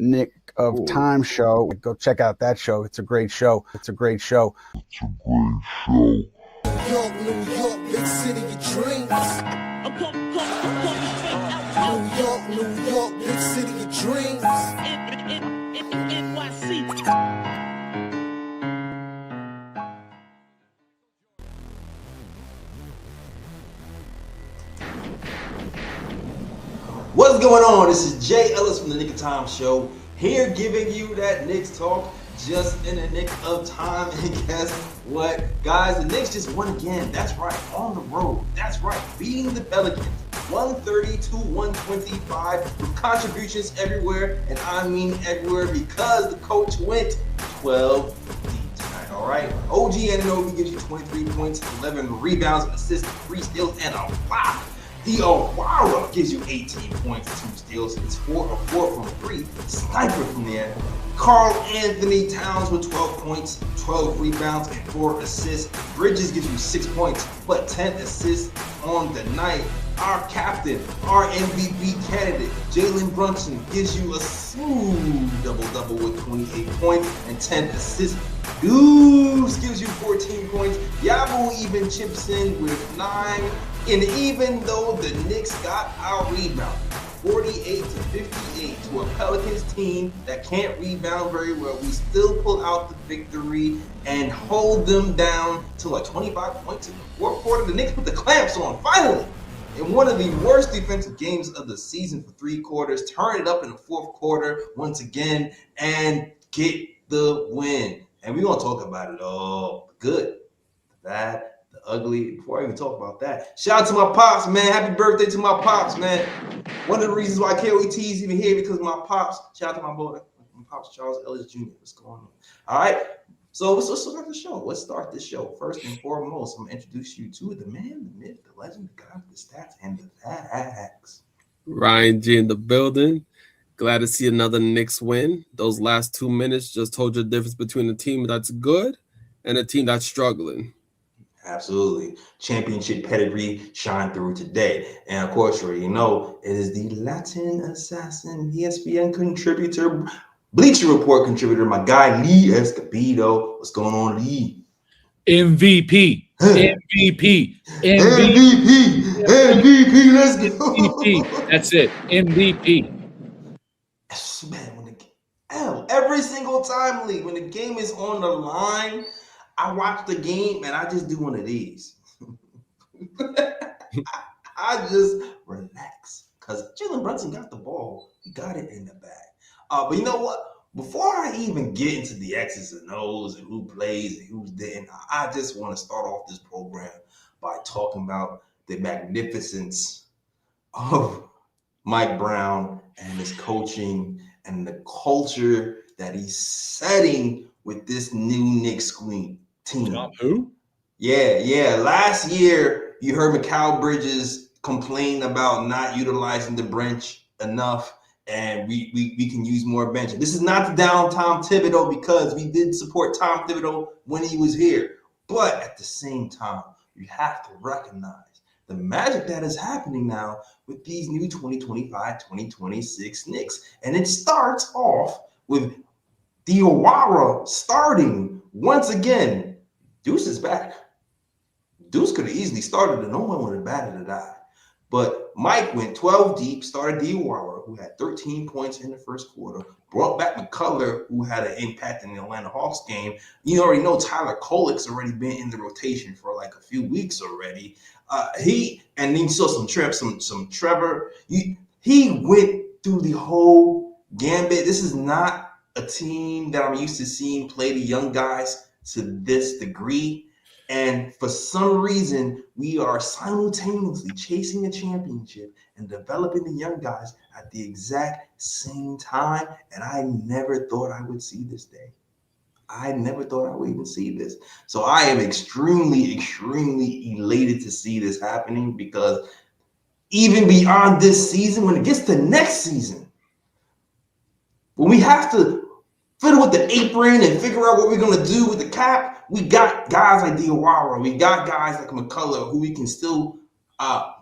Nick of Time show. Go check out that show. It's a great show. It's a great show. New York, New York, big city of dreams. New York, big city of dreams. What's going on? This is Jay Ellis from the Nick of Time show, here giving you that Knicks talk just in the nick of time. And guess what, guys? The Knicks just won again. That's right, on the road. That's right, beating the Pelicans 130-125 with contributions everywhere, and I mean everywhere, because the coach went 12 deep tonight. All right, OG Anunoby gives you 23 points, 11 rebounds, assists, 3 steals, and a block. Diawara gives you 18 points, 2 steals. It's 4 of 4 from 3. Sniper from the end. Karl-Anthony Towns with 12 points, 12 rebounds, and 4 assists. Bridges gives you 6 points, but 10 assists on the night. Our captain, our MVP candidate, Jalen Brunson, gives you a smooth double-double with 28 points and 10 assists. Deuce gives you 14 points. Diawara even chips in with 9. And even though the Knicks got our rebound 48-58 to a Pelicans team that can't rebound very well, we still pull out the victory and hold them down to like 25 points in the fourth quarter. The Knicks put the clamps on, finally, in one of the worst defensive games of the season for 3 quarters. Turn it up in the fourth quarter once again and get the win. And we're going to talk about it all. Good, the bad, the ugly. Before I even talk about that, shout out to my pops, man. Happy birthday to my pops, man. One of the reasons why KOET is even here, because of my pops. Shout out to my boy, my pops, Charles Ellis Jr. What's going on? All right. So let's start the show. Let's start this show. First and foremost, I'm going to introduce you to the man, the myth, the legend, the guy with the stats and the facts. Ryan G in the building. Glad to see another Knicks win. Those last 2 minutes just told you the difference between a team that's good and a team that's struggling. Absolutely. Championship pedigree shine through today. And of course, you already know it is the Latin assassin, ESPN contributor, Bleacher Report contributor, my guy Lee Escobedo. What's going on, Lee? MVP. MVP. Let's go. MVP. That's it. MVP. Man, every single time, Lee, when the game is on the line, I watch the game and I just do one of these. I just relax because Jalen Brunson got the ball. He got it in the bag. But you know what? Before I even get into the X's and O's and who plays and who's didn't, I just want to start off this program by talking about the magnificence of Mike Brown and his coaching and the culture that he's setting with this new Knicks team. Who? Yeah. Last year, you heard Mikal Bridges complain about not utilizing the bench enough, and we can use more bench. This is not to down Tom Thibodeau, because we did support Tom Thibodeau when he was here. But at the same time, you have to recognize the magic that is happening now with these new 2025-2026 Knicks. And it starts off with Diawara starting once again. Deuce is back. Deuce could have easily started and no one would have batted an eye. But Mike went 12 deep, started Diawara, who had 13 points in the first quarter, brought back McCullough, who had an impact in the Atlanta Hawks game. You already know Tyler Kolek's already been in the rotation for like a few weeks already. And then you saw some Trevor. He went through the whole gambit. This is not a team that I'm used to seeing play the young guys to this degree. And for some reason, we are simultaneously chasing a championship and developing the young guys at the exact same time. And I never thought I would see this day. I never thought I would even see this. So I am extremely, extremely elated to see this happening, because even beyond this season, when it gets to next season, when we have to fiddle with the apron and figure out what we're going to do with the cap, we got guys like Diawara, we got guys like McCullough who we can still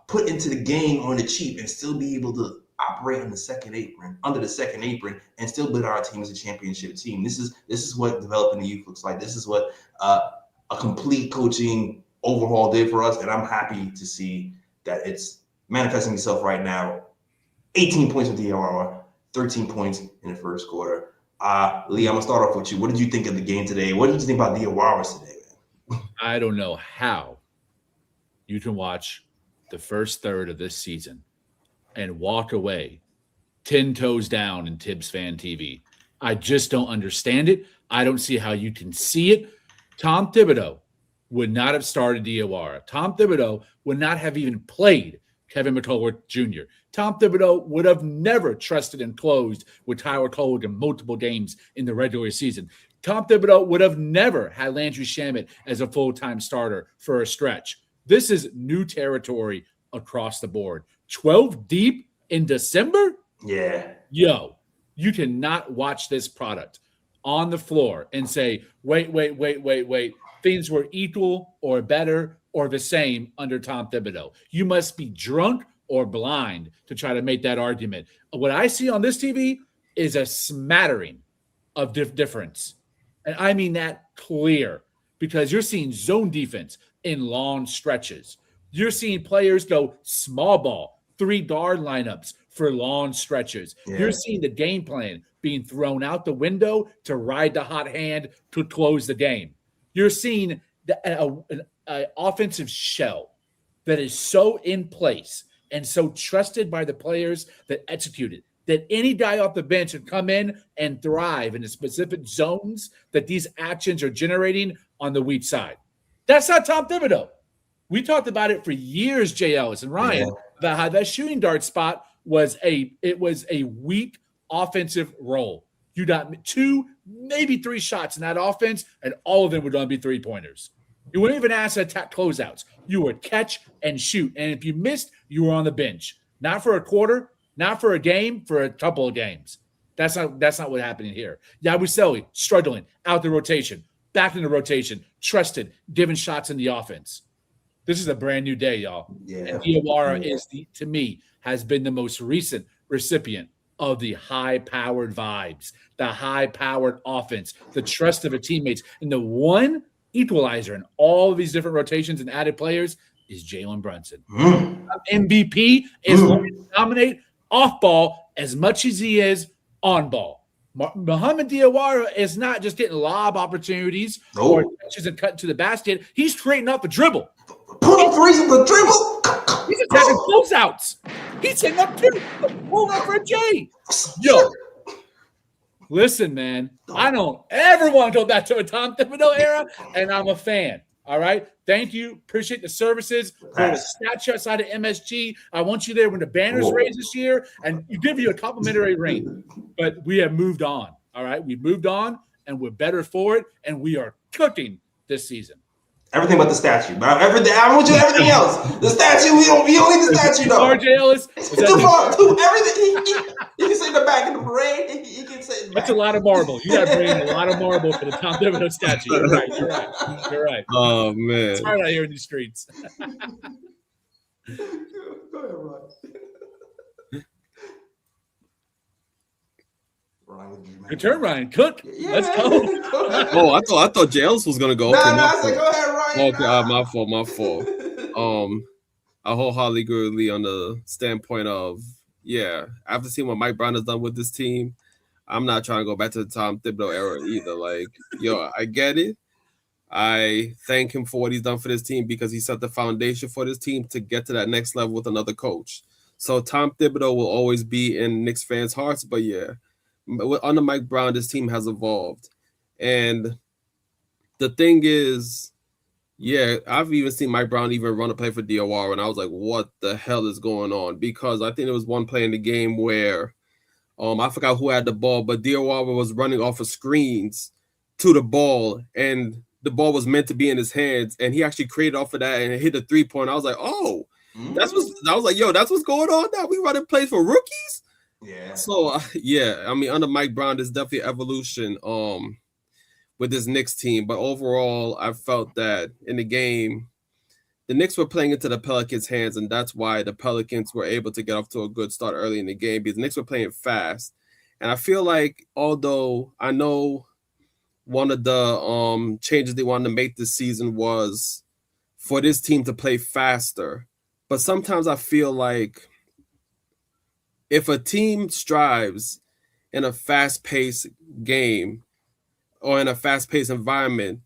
put into the game on the cheap and still be able to operate in the second apron, under the second apron, and still build our team as a championship team. This is what developing the youth looks like. This is what a complete coaching overhaul did for us, and I'm happy to see that it's manifesting itself right now. 18 points with Diawara, 13 points in the first quarter. Lee, I'm gonna start off with you. What did you think of the game today? What did you think about Diawara today, man? I don't know how you can watch the first third of this season and walk away 10 toes down in Tibbs fan TV. I just don't understand it. I don't see how you can see it. Tom Thibodeau would not have started Diawara. Tom Thibodeau would not have even played Kevin McCullough Jr. Tom Thibodeau would have never trusted and closed with Tyler Cole in multiple games in the regular season. Tom Thibodeau would have never had Landry Shamet as a full-time starter for a stretch. This is new territory across the board. 12 deep in December? Yeah. Yo, you cannot watch this product on the floor and say, wait. Things were equal or better or the same under Tom Thibodeau. You must be drunk or blind to try to make that argument. What I see on this TV is a smattering of difference. And I mean that clear, because you're seeing zone defense in long stretches. You're seeing players go small ball, 3 guard lineups for long stretches. Yeah. You're seeing the game plan being thrown out the window to ride the hot hand to close the game. You're seeing an offensive shell that is so in place and so trusted by the players that execute it, that any guy off the bench can come in and thrive in the specific zones that these actions are generating on the weak side. That's not Tom Thibodeau. We talked about it for years, Jay Ellis and Ryan, about how that shooting guard spot was a weak offensive role. You got 2, maybe 3 shots in that offense, and all of them were going to be 3-pointers. You wouldn't even ask to attack closeouts. You would catch and shoot. And if you missed, you were on the bench. Not for a quarter, not for a game, for a couple of games. That's not what's happening here. Yabusele struggling, out the rotation, back in the rotation, trusted, giving shots in the offense. This is a brand new day, y'all. Yeah. And Diawara to me, has been the most recent recipient of the high-powered vibes, the high-powered offense, the trust of the teammates. And the one equalizer in all of these different rotations and added players is Jalen Brunson. MVP is going to dominate off ball as much as he is on ball. Mohamed Diawara is not just getting lob opportunities or catches and cutting to the basket. He's creating up a dribble. Put up threes with the dribble. He's attacking closeouts. He's hitting up 2. Hold up for a J. Yo. Listen, man, I don't ever want to go back to a Tom Thibodeau era, and I'm a fan. All right? Thank you. Appreciate the services. For the stat chart side of MSG. I want you there when the banner's raised this year, and you give you a complimentary ring. But we have moved on. All right? We've moved on, and we're better for it, and we are cooking this season. Everything but the statue. Everything. I want you everything else. The statue. We don't need the statue though. RJ Ellis. It's too far. Everything. He can say the back of the parade. He can say. That's a lot of marble. You got to bring in a lot of marble for the Tom Thibodeau statue. You're right. Oh man. It's hard out here in these streets. Go ahead, Ryan. Good turn, Ryan. Cook. Yeah, let's go. Oh, I thought Jales was gonna go. Nah, I said go ahead, Ryan. Okay, my fault. I wholeheartedly agree with Lee on the standpoint of after seeing what Mike Brown has done with this team, I'm not trying to go back to the Tom Thibodeau era either. Like, I get it. I thank him for what he's done for this team because he set the foundation for this team to get to that next level with another coach. So Tom Thibodeau will always be in Knicks fans' hearts, but under Mike Brown, this team has evolved. And the thing is, I've even seen Mike Brown even run a play for Diawara, and I was like, what the hell is going on? Because I think there was one play in the game where I forgot who had the ball, but Diawara was running off of screens to the ball, and the ball was meant to be in his hands, and he actually created off of that and hit a 3-point. I was like, that's what's going on now. We running plays for rookies? Yeah. So I mean, under Mike Brown, there's definitely evolution with this Knicks team. But overall, I felt that in the game, the Knicks were playing into the Pelicans' hands, and that's why the Pelicans were able to get off to a good start early in the game because the Knicks were playing fast. And I feel like, although I know one of the changes they wanted to make this season was for this team to play faster, but sometimes I feel like if a team strives in a fast-paced game or in a fast-paced environment,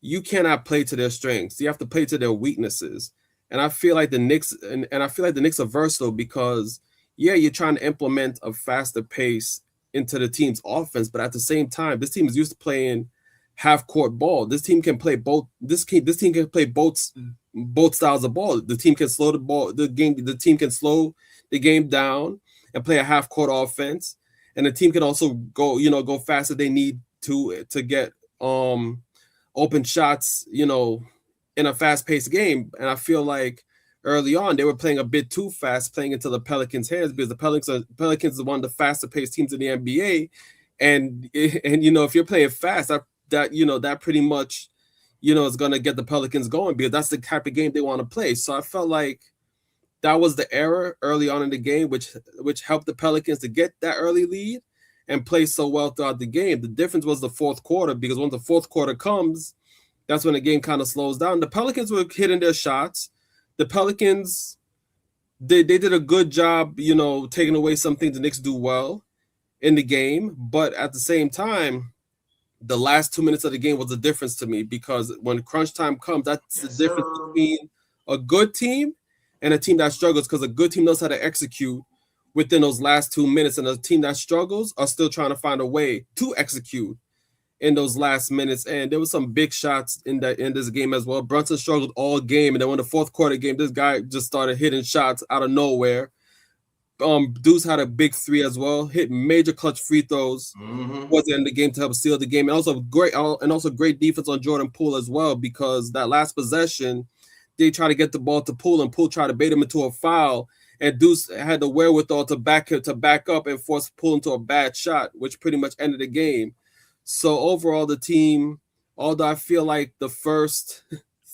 you cannot play to their strengths. You have to play to their weaknesses. And I feel like the Knicks and I feel like the Knicks are versatile because, yeah, you're trying to implement a faster pace into the team's offense, but at the same time, this team is used to playing half-court ball. This team can play both. This team can play both styles of ball. The team can slow the ball. The team can slow the game down and play a half-court offense, and the team can also go fast if they need to get open shots, in a fast-paced game. And I feel like early on they were playing a bit too fast, playing into the Pelicans' hands because the Pelicans are one of the faster-paced teams in the NBA. And if you're playing fast, that pretty much is going to get the Pelicans going because that's the type of game they want to play. So I felt like that was the error early on in the game, which helped the Pelicans to get that early lead and play so well throughout the game. The difference was the fourth quarter, because when the fourth quarter comes, that's when the game kind of slows down. The Pelicans were hitting their shots. The Pelicans, they did a good job, taking away some things the Knicks do well in the game. But at the same time, the last 2 minutes of the game was the difference to me, because when crunch time comes, that's the difference between a good team and a team that struggles, because a good team knows how to execute within those last 2 minutes, and a team that struggles are still trying to find a way to execute in those last minutes. And there was some big shots in this game as well. Brunson struggled all game, and then when the fourth quarter game, this guy just started hitting shots out of nowhere. Deuce had a big three as well, hit major clutch free throws towards the end of the game to help seal the game, and also great defense on Jordan Poole as well, because that last possession they tried to get the ball to Poole, and Poole tried to bait him into a foul, and Deuce had the wherewithal to back up and force Poole into a bad shot, which pretty much ended the game. So overall, the team, although I feel like the first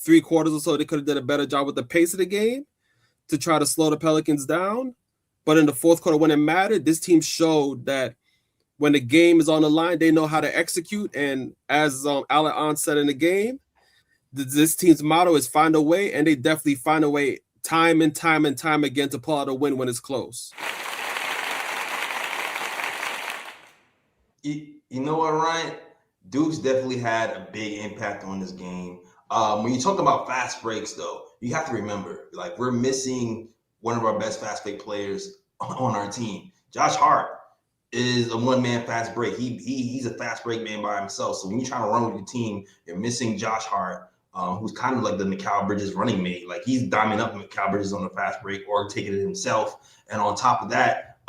3 quarters or so, they could have done a better job with the pace of the game to try to slow the Pelicans down. But in the fourth quarter, when it mattered, this team showed that when the game is on the line, they know how to execute. And as Allen said in the game, this team's motto is find a way, and they definitely find a way time and time again to pull out a win when it's close. You know what, Ryan? Deuce definitely had a big impact on this game. When you talk about fast breaks, though, you have to remember, like, we're missing one of our best fast break players on our team. Josh Hart is a one-man fast break. He's a fast break man by himself. So when you're trying to run with your team, you're missing Josh Hart, who's kind of like the Mikal Bridges running mate. Like, he's diming up Mikal Bridges on the fast break or taking it himself. And on top of that,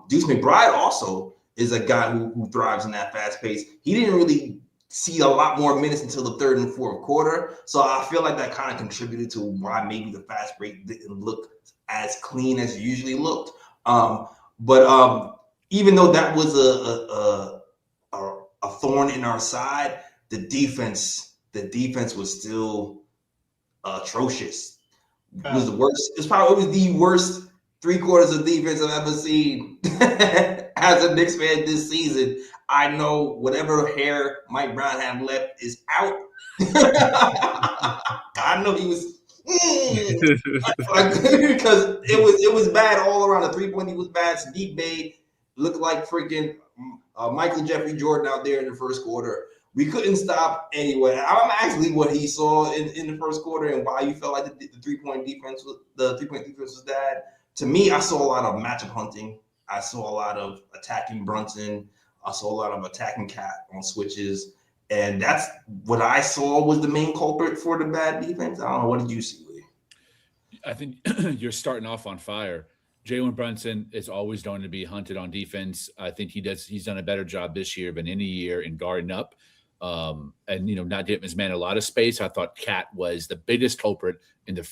Deuce McBride also is a guy who thrives in that fast pace. He didn't really see a lot more minutes until the third and fourth quarter. So I feel like that kind of contributed to why maybe the fast break didn't look as clean as it usually looked. But even though that was a thorn in our side, the defense was still atrocious. It was the worst. It was the worst 3 quarters of defense I've ever seen as a Knicks fan this season. I know whatever hair Mike Brown had left is out. I know he was because it was bad all around. The 3-point was bad. Saddiq Bey looked like freaking Michael Jeffrey Jordan out there in the first quarter. We couldn't stop anyone. I'm actually what he saw in the first quarter and why you felt like the 3-point defense was bad. To me, I saw a lot of matchup hunting. I saw a lot of attacking Brunson. I saw a lot of attacking Cat on switches. And that's what I saw was the main culprit for the bad defense. I don't know. What did you see, Lee? I think you're starting off on fire. Jalen Brunson is always going to be hunted on defense. I think he's done a better job this year than any year in guarding up. And not giving his man a lot of space. I thought Cat was the biggest culprit in the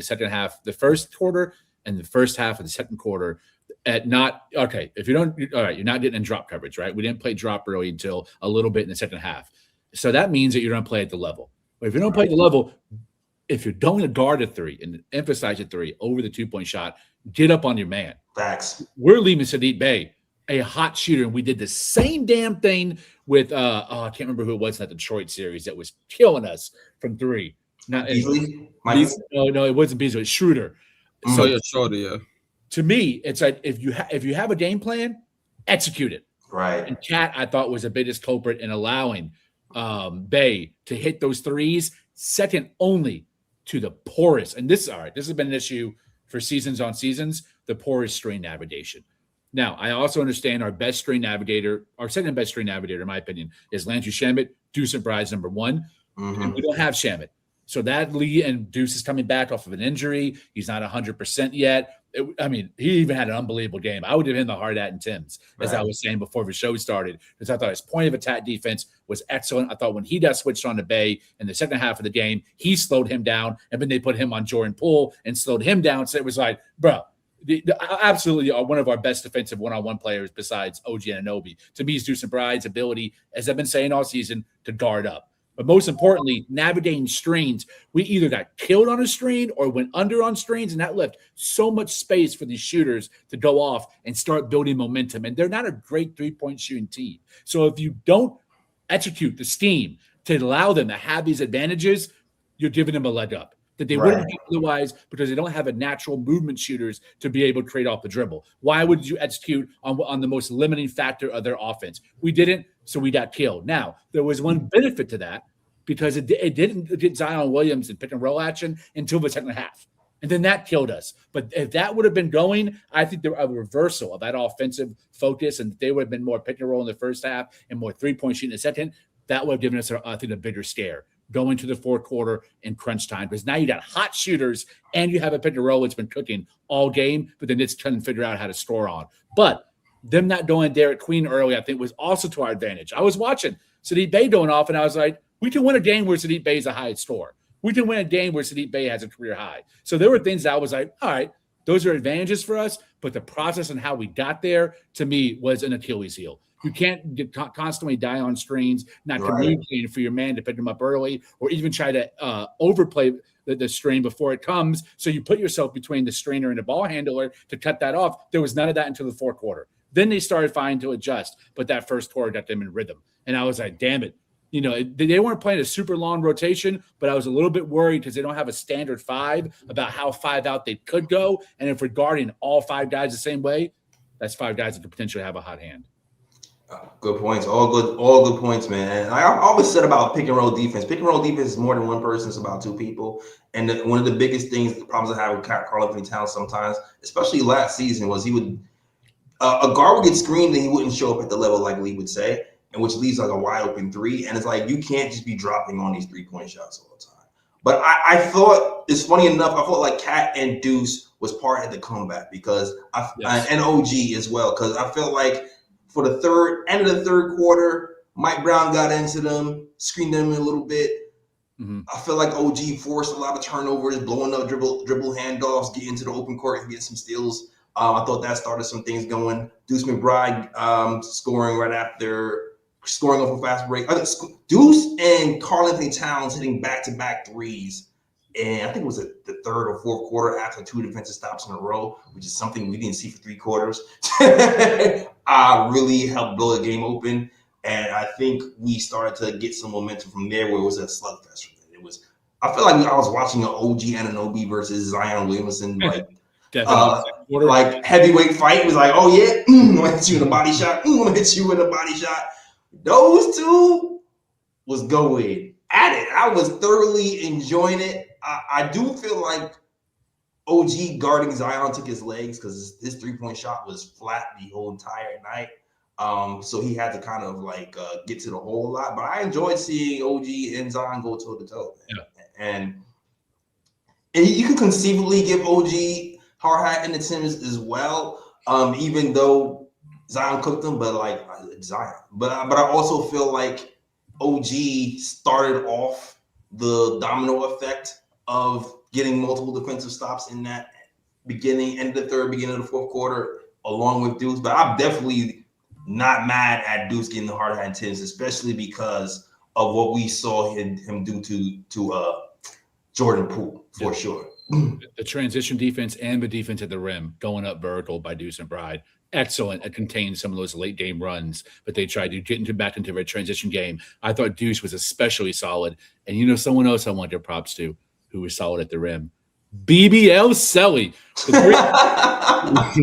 second half, the first quarter and the first half of the second quarter. If you don't, all right, you're not getting in drop coverage, right? We didn't play drop early until a little bit in the second half. So that means that you're going to play at the level. But if you don't play at the level, if you're going to guard a three and emphasize a three over the 2-point shot, get up on your man. Facts. We're leaving Saddiq Bey a hot shooter, and we did the same damn thing with I can't remember who it was in that Detroit series that was killing us from three. No, it wasn't Beasley. It was Schroeder. So yeah, Schroeder, yeah. To me, it's like if you have a game plan, execute it. Right. And Cat, I thought, was the biggest culprit in allowing Bey to hit those threes, second only to the porous. And this has been an issue for seasons on seasons, the porous screen navigation. Now, I also understand our best screen navigator, our second best screen navigator, in my opinion, is Landry Shamet. Deuce McBride's number one. And we don't have Shamet. So that Lee and Deuce is coming back off of an injury. He's not 100% yet. He even had an unbelievable game. I would have him the hard hat and Tim's, as I was saying before the show started, because I thought his point of attack defense was excellent. I thought when he got switched on to Bey in the second half of the game, he slowed him down, and then they put him on Jordan Poole and slowed him down. So it was like, bro, absolutely one of our best defensive one-on-one players besides OG Anunoby. To me, is Deuce McBride's ability, as I've been saying all season, to guard up. But most importantly, navigating screens. We either got killed on a screen or went under on screens, and that left so much space for these shooters to go off and start building momentum. And they're not a great three-point shooting team. So if you don't execute the scheme to allow them to have these advantages, you're giving them a leg up that they wouldn't have otherwise, because they don't have a natural movement shooters to be able to trade off the dribble. Why would you execute on the most limiting factor of their offense? We didn't, so we got killed. Now, there was one benefit to that, because it didn't get Zion Williams in pick and roll action until the second half. And then that killed us. But if that would have been going, I think there a reversal of that offensive focus, and they would have been more pick and roll in the first half and more three-point shooting in the second, that would have given us, I think, a bigger scare going to the fourth quarter in crunch time, because now you got hot shooters and you have a pick and roll that's been cooking all game, but then it's trying to figure out how to score on. But them not going Derek Queen early, I think, was also to our advantage. I was watching Saddiq Bey going off, and I was like, we can win a game where Saddiq Bey is a high scorer. We can win a game where Saddiq Bey has a career high. So there were things that I was like, all right, those are advantages for us, but the process and how we got there, to me, was an Achilles heel. You can't constantly die on screens, not communicating for your man to pick him up early, or even try to overplay the screen before it comes. So you put yourself between the screener and the ball handler to cut that off. There was none of that until the fourth quarter. Then they started finding to adjust, but that first quarter got them in rhythm. And I was like, damn it. They weren't playing a super long rotation, but I was a little bit worried because they don't have a standard five about how five out they could go. And if we're guarding all five guys the same way, that's five guys that could potentially have a hot hand. Good points. All good points, man. I always said about pick and roll defense. Pick and roll defense is more than one person. It's about two people. And one of the biggest things, the problems I have with Karl-Anthony Towns sometimes, especially last season, was he would a guard would get screened and he wouldn't show up at the level like Lee would say, and which leaves like a wide open three. And it's like, you can't just be dropping on these 3-point shots all the time. But I thought, it's funny enough, I felt like Cat and Deuce was part of the comeback, because and OG as well, because I felt like for the end of the third quarter, Mike Brown got into them, screened them a little bit. I feel like OG forced a lot of turnovers, blowing up dribble handoffs, get into the open court and get some steals. I thought that started some things going. Deuce McBride scoring off a fast break. Deuce and Karl-Anthony Towns hitting back-to-back threes. And I think it was the third or fourth quarter after 2 defensive stops in a row, which is something we didn't see for 3 quarters. Really helped blow the game open. And I think we started to get some momentum from there, where it was a slugfest. I feel like I was watching an OG Anunoby versus Zion Williamson, like heavyweight fight. It was like, oh yeah, I'm gonna hit you with a body shot. I'm gonna hit you with a body shot. Those two was going at it. I was thoroughly enjoying it. I do feel like OG guarding Zion took his legs, because his 3-point shot was flat the whole entire night. So he had to kind of like get to the hole a lot. But I enjoyed seeing OG and Zion go toe to toe. And you can conceivably give OG hard hat and the Timbs as well, even though Zion cooked them. But like Zion, but I also feel like OG started off the domino effect of getting multiple defensive stops in that end of the third, beginning of the fourth quarter, along with Deuce. But I'm definitely not mad at Deuce getting the hard hat and Timbs, especially because of what we saw him do to Jordan Poole for sure. The transition defense and the defense at the rim going up vertical by Deuce McBride. Excellent. It contained some of those late game runs, but they tried to get back into a transition game. I thought Deuce was especially solid. And someone else I want to give props to who was solid at the rim. BBL Selly.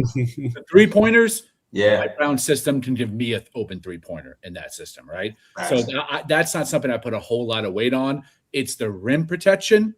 The three-pointers. Yeah. My Brown system can give me an open three-pointer in that system, right? So that's not something I put a whole lot of weight on. It's the rim protection,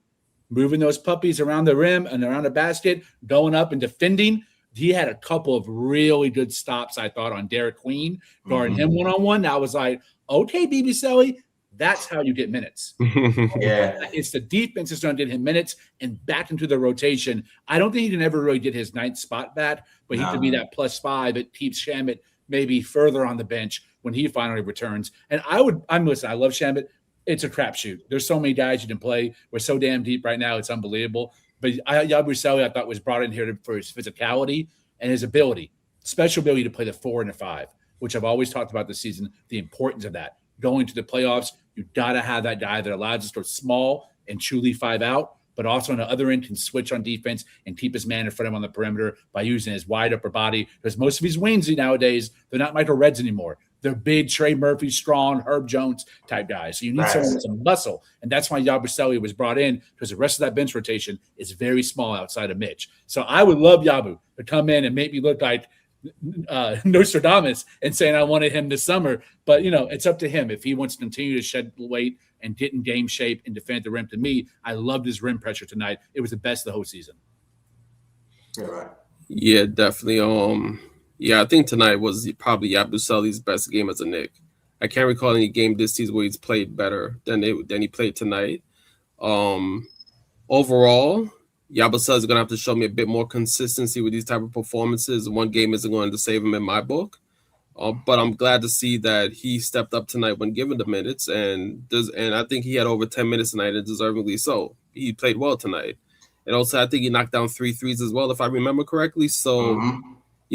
moving those puppies around the rim and around the basket, going up and defending. He had a couple of really good stops, I thought, on Derek Queen, guarding him one-on-one. I was like, okay, BB Selly, that's how you get minutes. Yeah. It's the defense that's going to get him minutes and back into the rotation. I don't think he can ever really get his ninth spot back, but he could be that +5 that keeps Shamet maybe further on the bench when he finally returns. And I love Shamet. It's a crapshoot. There's so many guys you can play. We're so damn deep right now. It's unbelievable. But Yabusele, I thought, was brought in here for his physicality and his special ability to play the 4 and the 5, which I've always talked about this season, the importance of that. Going to the playoffs, you got to have that guy that allows us to go small and truly 5 out, but also on the other end can switch on defense and keep his man in front of him on the perimeter by using his wide upper body. Because most of these wings nowadays, they're not Michael Reds anymore. They're big Trey Murphy, strong, Herb Jones type guys. So you need someone with some muscle. And that's why Yabusele was brought in, because the rest of that bench rotation is very small outside of Mitch. So I would love Yabu to come in and make me look like Nostradamus and saying I wanted him this summer. But, it's up to him. If he wants to continue to shed weight and get in game shape and defend the rim, to me, I loved his rim pressure tonight. It was the best of the whole season. Yeah, right. Yeah, definitely. Yeah, I think tonight was probably Yabusele's best game as a Knick. I can't recall any game this season where he's played better than he played tonight. Overall, Yabusele is going to have to show me a bit more consistency with these type of performances. One game isn't going to save him in my book. But I'm glad to see that he stepped up tonight when given the minutes. And I think he had over 10 minutes tonight, and deservingly so. He played well tonight. And also, I think he knocked down 3 threes as well, if I remember correctly. So,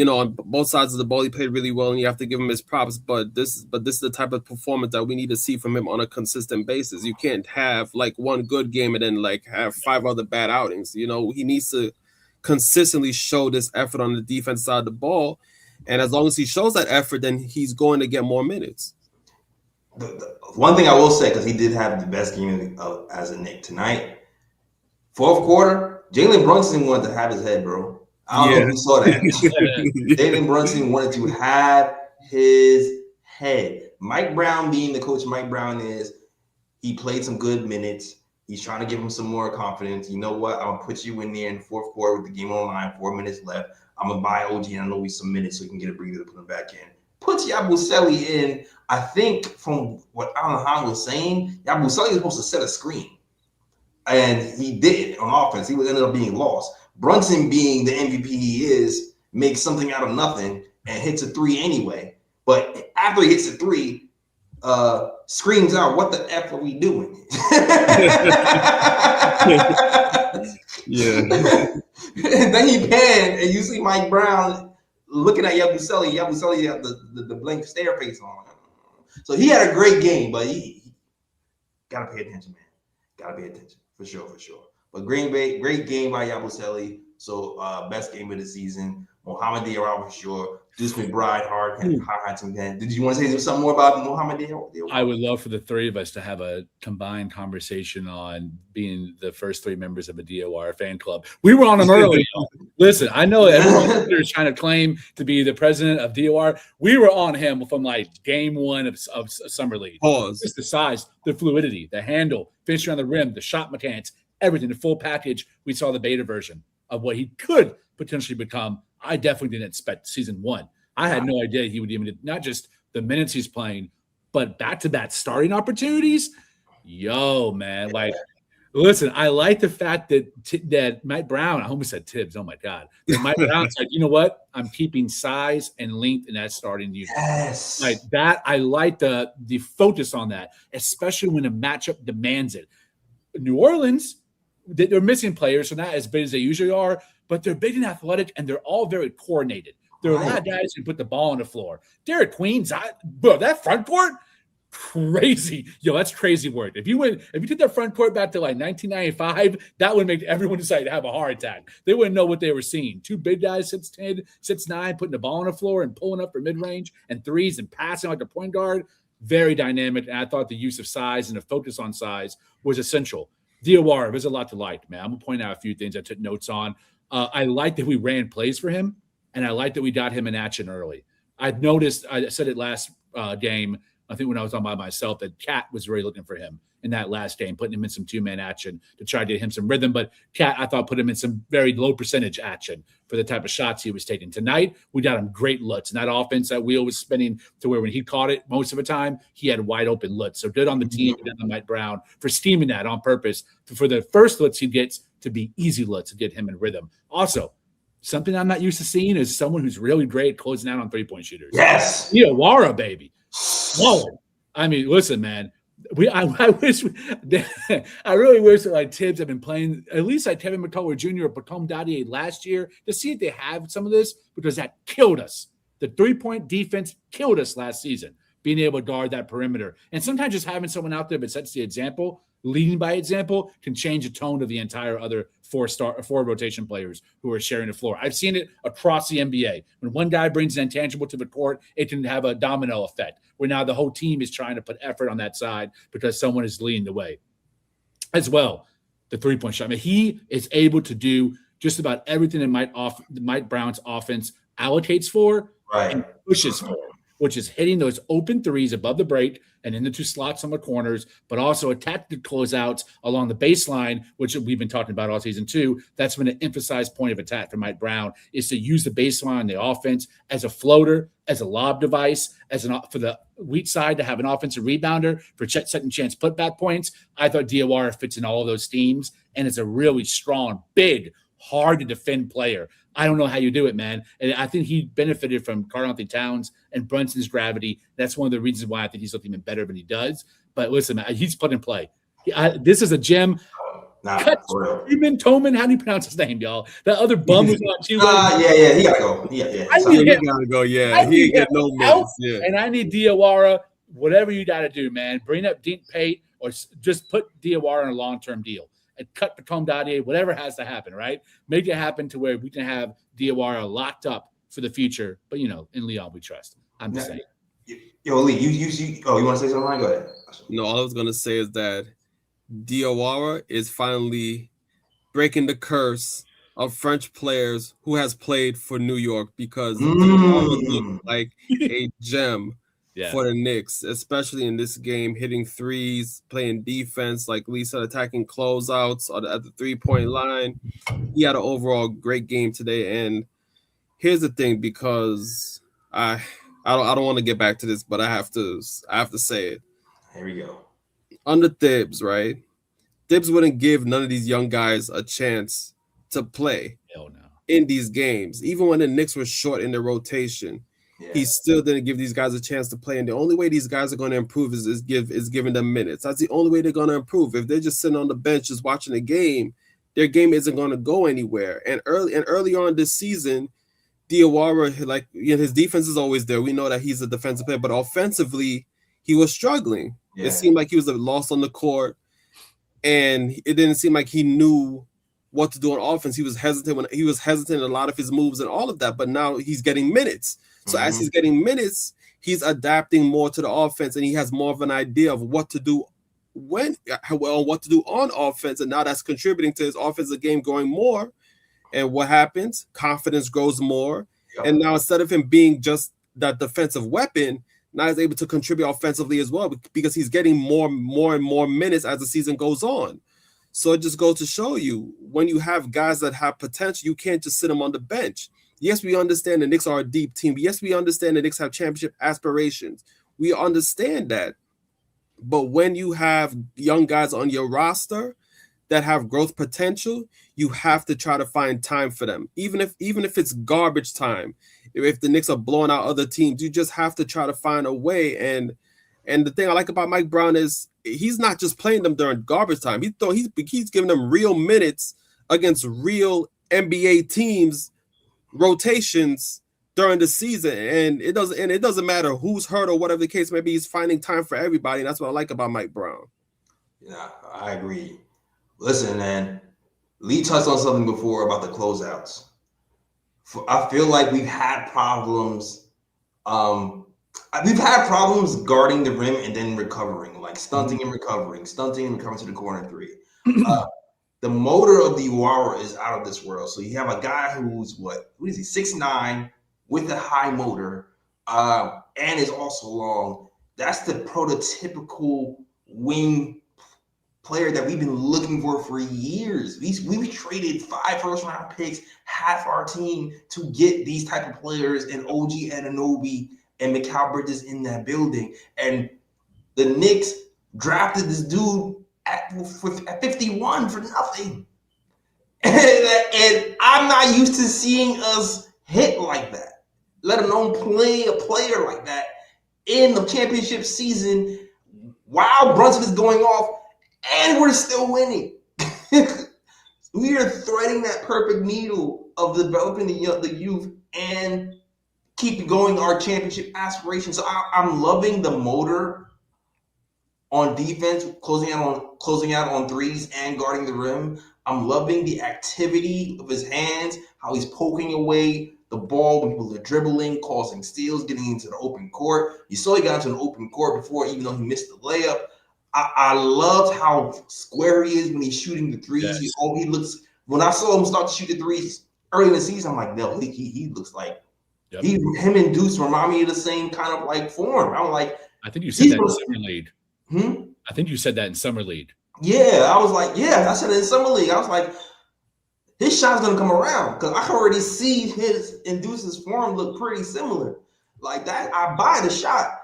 on both sides of the ball, he played really well, and you have to give him his props. But this is the type of performance that we need to see from him on a consistent basis. You can't have like one good game and then like have 5 other bad outings. He needs to consistently show this effort on the defense side of the ball. And as long as he shows that effort, then he's going to get more minutes. The one thing I will say, because he did have the best game as a Knick tonight, fourth quarter, Jalen Brunson wanted to have his head, bro. I don't know if you saw that. Jalen Brunson wanted to have his head. Mike Brown, being the coach Mike Brown is, he played some good minutes. He's trying to give him some more confidence. You know what? I'm going to put you in there in the fourth quarter with the game on the line, 4 minutes left. I'm going to buy OG Anunoby some minutes so he can get a breather to put him back in. Put Yabusele in. I think from what Alvarado was saying, Yabusele was supposed to set a screen. And he did on offense. He ended up being lost. Brunson, being the MVP he is, makes something out of nothing and hits a 3 anyway. But after he hits a 3, screams out, "What the F are we doing?" Yeah. And then he panned, and you see Mike Brown looking at Yabusele. Yabusele had the blank stare face on. So he had a great game, but he got to pay attention, man. Got to pay attention, for sure. But Green Bay, great game by Yabusele. So best game of the season. Mohamed Diawara for sure. Deuce McBride, hard some pen. Did you want to say something more about Mohamed Diawara? I would love for the 3 of us to have a combined conversation on being the first 3 members of a Diawara fan club. We were on him early. Listen, I know everyone is trying to claim to be the president of Diawara. We were on him from like game 1 of Summer League. Pause. Just the size, the fluidity, the handle, finishing on the rim, the shot mechanics, everything, the full package. We saw the beta version of what he could potentially become. I definitely didn't expect season 1. I had no idea he would even, not just the minutes he's playing, but back-to-back starting opportunities. Yo, man. Like, listen, I like the fact that Mike Brown, I almost said Tibbs, oh my God. Mike Brown said, you know what? I'm keeping size and length in that starting unit. Yes. Like that, I like the focus on that, especially when a matchup demands it. New Orleans, they're missing players, so not as big as they usually are, but they're big and athletic, and they're all very coordinated. There are a lot of guys who put the ball on the floor. Derek Queen's, that front court, Crazy. Yo, that's crazy work. If you took that front court back to like 1995, that would make everyone decide to have a heart attack. They wouldn't know what they were seeing. Two big guys, 6'10", 6'9", putting the ball on the floor and pulling up for mid-range and threes and passing like a point guard. Very dynamic. And I thought the use of size and the focus on size was essential. Diawara, there's a lot to like, man. I'm going to point out a few things I took notes on. I like that we ran plays for him, and I like that we got him in action early. I noticed, I said it last game, I think when I was on by myself, that Cat was really looking for him in that last game, putting him in some two-man action to try to get him some rhythm. But Cat, I thought, put him in some very low percentage action for the type of shots he was taking. Tonight, we got him great looks. And that offense, that wheel was spinning to where when he caught it, most of the time, he had wide open looks. So good on the team and on Mike Brown for steaming that on purpose for the first looks he gets to be easy looks to get him in rhythm. Also, something I'm not used to seeing is someone who's really great closing out on three-point shooters. Yes. Diawara, baby. Whoa. I mean, listen, man. I really wish that like Tibbs had been playing at least like Kevin McCullough Jr. or Pacome Dadier last year to see if they have some of this, because that killed us. The three-point defense killed us last season, being able to guard that perimeter. And sometimes just having someone out there that sets the example, leading by example, can change the tone of the entire other four rotation players who are sharing the floor. I've seen it across the NBA. When one guy brings an intangible to the court, it can have a domino effect, where now the whole team is trying to put effort on that side because someone is leading the way. As well, the three-point shot. I mean, he is able to do just about everything that Mike Brown's offense allocates for and pushes for, which is hitting those open threes above the break and in the two slots on the corners, but also attack the closeouts along the baseline, which we've been talking about all season too. That's been an emphasized point of attack for Mike Brown, is to use the baseline, the offense, as a floater, as a lob device, for the weak side to have an offensive rebounder for second chance putback points. I thought Diawara fits in all of those themes, and it's a really strong, big, hard to defend player. I don't know how you do it, man. And I think he benefited from Karl-Anthony Towns and Brunson's gravity. That's one of the reasons why I think he's looking even better than he does. But listen, man, he's plug and play. This is a gem. Toman, how do you pronounce his name, y'all? That other bum was on too. Yeah, he gotta go. He gotta go. Yeah, he get no minutes. Yeah, and I need Diawara. Whatever you got to do, man. Bring up Dean Pate, or just put Diawara in a long-term deal. And cut Pacome Dadier, whatever has to happen, right? Make it happen to where we can have Diawara locked up for the future. But, in Leon we trust. I'm just saying. Yo, Lee, you want to say something? Go ahead. No, all I was going to say is that Diawara is finally breaking the curse of French players who has played for New York, because Diawara looked like a gem. Yeah. For the Knicks, especially in this game, hitting threes, playing defense, like Lisa, attacking closeouts at the three-point line. He had an overall great game today. And here's the thing, because I don't want to get back to this, but I have to say it. Here we go. Under Thibs, right? Thibs wouldn't give none of these young guys a chance to play in these games, even when the Knicks were short in their rotation. Yeah. He still didn't give these guys a chance to play, and the only way these guys are going to improve is giving them minutes. That's the only way they're going to improve. If they're just sitting on the bench just watching the game, their game isn't going to go anywhere. And early on this season, Diawara, his defense is always there. We know that he's a defensive player, but offensively, he was struggling. Yeah. It seemed like he was lost on the court, and it didn't seem like he knew what to do on offense. He was hesitant in a lot of his moves and all of that, but now he's getting minutes. So as he's getting minutes, he's adapting more to the offense, and he has more of an idea of what to do what to do on offense. And now that's contributing to his offensive game going more. And what happens? Confidence grows more. Yep. And now instead of him being just that defensive weapon, now he's able to contribute offensively as well, because he's getting more and more minutes as the season goes on. So it just goes to show you, when you have guys that have potential, you can't just sit them on the bench. Yes, we understand the Knicks are a deep team. Yes, we understand the Knicks have championship aspirations. We understand that. But when you have young guys on your roster that have growth potential, you have to try to find time for them. Even if it's garbage time, if the Knicks are blowing out other teams, you just have to try to find a way. And the thing I like about Mike Brown is he's not just playing them during garbage time. He's giving them real minutes against real NBA teams, rotations during the season, and it doesn't matter who's hurt or whatever the case may be. He's finding time for everybody, and that's what I like about Mike Brown. Yeah, I agree. Listen, man, Lee touched on something before about the closeouts. I feel like we've had problems. We've had problems guarding the rim and then recovering, like stunting and recovering to the corner three. The motor of Diawara is out of this world. So you have a guy who's what is he, 6'9", with a high motor, and is also long. That's the prototypical wing player that we've been looking for years. We've traded 5 first-round picks, half our team, to get these type of players, and OG Anunoby and Mikal Bridges in that building. And the Knicks drafted this dude at 51 for nothing. And I'm not used to seeing us hit like that, let alone play a player like that in the championship season while Brunson is going off and we're still winning. We are threading that perfect needle of developing the youth and keep going our championship aspirations. So I'm loving the motor on defense, closing out on threes and guarding the rim. I'm loving the activity of his hands, how he's poking away the ball when people are dribbling, causing steals, getting into the open court. You saw he got into an open court before, even though he missed the layup. I loved how square he is when he's shooting the threes. Yes. He looks. When I saw him start to shoot the threes early in the season, I'm like, no, he looks like him and Deuce remind me of the same kind of like form. I'm like, I think you said that in Summer League. I think you said that in Summer League. Yeah, I was like, I said it in Summer League. I was like, his shot's gonna come around because I can already see his and Deuce's form look pretty similar. Like that, I buy the shot.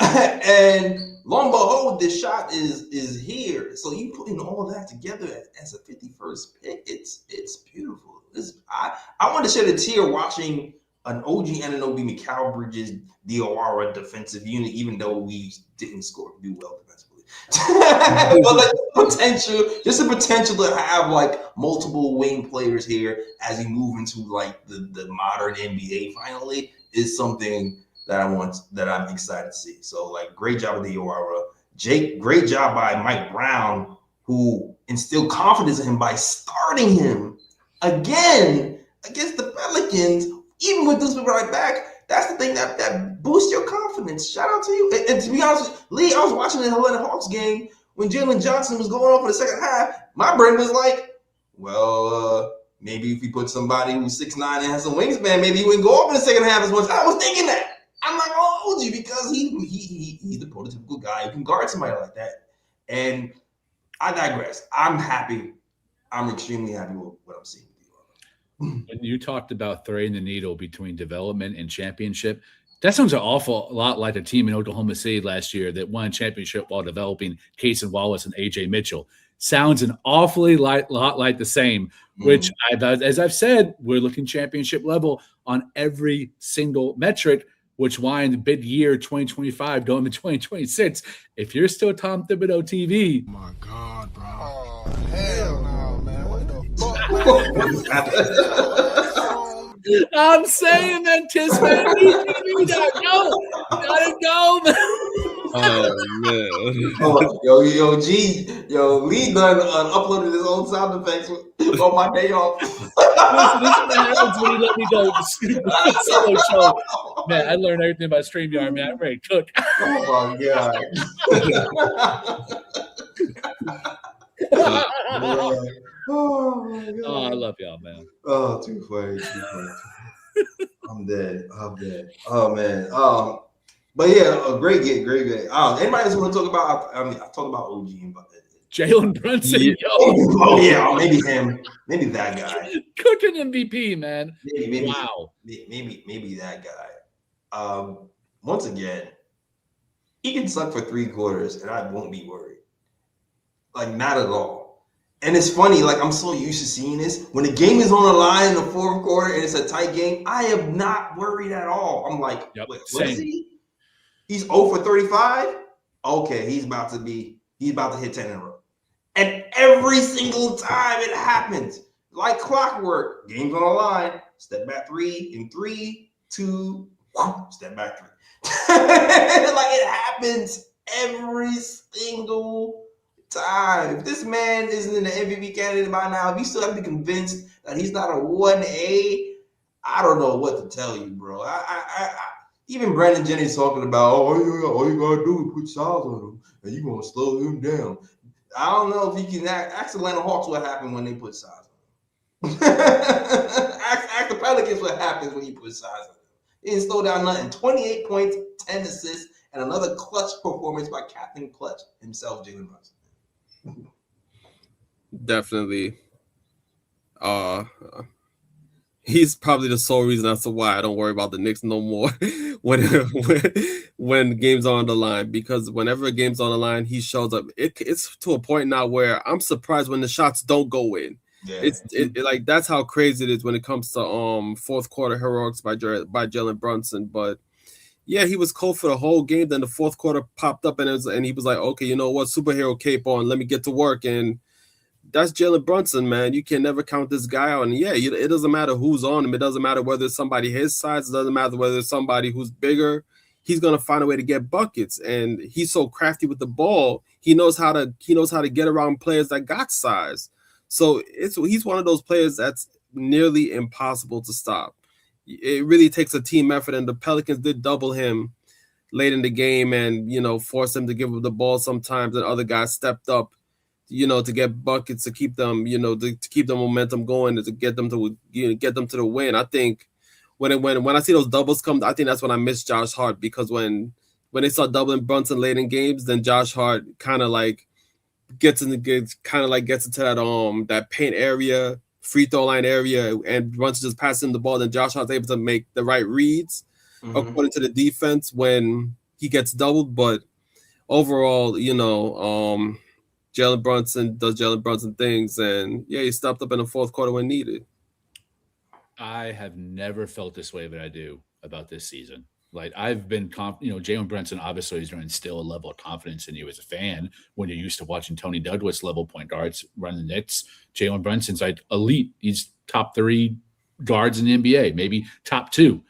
And lo and behold, this shot is here. So you putting all that together as a 51st pick, it's beautiful. I want to shed a tear watching an OG Anunoby, Mikal Bridges, Diawara defensive unit, even though we didn't do well defensively. But like the potential to have like multiple wing players here as we move into like the modern NBA finally is something that I'm excited to see. So like, great job with Diawara. Jake, great job by Mike Brown, who instilled confidence in him by starting him again against the Pelicans, even with Deuce McBride back. That's the thing that boosts your confidence. Shout out to you. And to be honest with Lee, I was watching the Atlanta Hawks game when Jalen Johnson was going off in the second half. My brain was like, well, maybe if we put somebody who's 6'9" and has a wingspan, maybe he wouldn't go off in the second half as much. I was thinking that. I'm not gonna hold you because he's the prototypical guy who can guard somebody like that. And I digress. I'm happy. I'm extremely happy with what I'm seeing. When you talked about threading the needle between development and championship, that sounds an awful lot like a team in Oklahoma City last year that won a championship while developing Cason Wallace and AJ Mitchell. Sounds an awfully lot like the same, which as I've said, we're looking championship level on every single metric, which why in the big year 2025 going to 2026, if you're still Tom Thibodeau TV. Oh my God, bro. Oh, hell no, man. What the fuck? I'm saying that Tisman gotta go, man. Oh man. Lee done uploaded his own sound effects on my day off. Listen, this is what happens when you let me go. Solo show. Man, I learned everything about StreamYard, man. I'm ready to cook. Oh my God. Oh my God. Oh, I love y'all, man. Oh, too funny. I'm dead. Oh man. But yeah, a great game. Anybody else want to talk about? I talked about OG and Jalen Brunson. Yeah. Oh yeah, maybe him. Maybe that guy. Cooking MVP, man. Maybe wow. Maybe that guy. Once again, he can suck for 3 quarters, and I won't be worried. Like, not at all. And it's funny, like, I'm so used to seeing this. When the game is on the line in the 4th quarter and it's a tight game, I am not worried at all. I'm like, wait, what is he? He's 0 for 35? Okay, he's about to hit 10 in a row. And every single time it happens, like clockwork, game's on the line, step back 3 and 3. 2, step back 3. Like it happens every single time. If this man isn't in the MVP candidate by now, if you still have to be convinced that he's not a 1A, I don't know what to tell you, bro. Even Brandon Jennings talking about, all you gotta do is put size on him, and you're gonna slow him down. I don't know if you can ask Atlanta Hawks what happened when they put size on him. ask the Pelicans what happens when you put size on him. He didn't slow down nothing. 28 points, 10 assists, and another clutch performance by Captain Clutch himself, Jalen Brunson. Definitely. He's probably the sole reason as to why I don't worry about the Knicks no more when games are on the line, because whenever a game's on the line, he shows up. It's to a point now where I'm surprised when the shots don't go in. Yeah. It's like that's how crazy it is when it comes to fourth quarter heroics by Jalen Brunson. But yeah, he was cold for the whole game. Then the fourth quarter popped up and he was like, okay, you know what, superhero cape on, let me get to work. And that's Jalen Brunson, man. You can never count this guy out. And yeah, it doesn't matter who's on him. It doesn't matter whether it's somebody his size. It doesn't matter whether it's somebody who's bigger. He's gonna find a way to get buckets. And he's so crafty with the ball. He knows how to get around players that got size. So he's one of those players that's nearly impossible to stop. It really takes a team effort, and the Pelicans did double him late in the game and, force him to give him the ball sometimes, and other guys stepped up, to get buckets, to keep them, to keep the momentum going, and to get them to the win. I think when I see those doubles come, I think that's when I miss Josh Hart, because when they start doubling Brunson late in games, then Josh Hart kind of like gets into that paint area, free throw line area, and Brunson just passes him the ball. Then Josh Hart's able to make the right reads according to the defense when he gets doubled. But overall, Jalen Brunson does Jalen Brunson things, and yeah, he stepped up in the fourth quarter when needed. I have never felt this way, but I do about this season. Like, I've been, Jalen Brunson obviously is going to instill a level of confidence in you as a fan when you're used to watching Tony Douglas level point guards run the Knicks. Jalen Brunson's like elite. He's top 3 guards in the NBA, maybe top 2.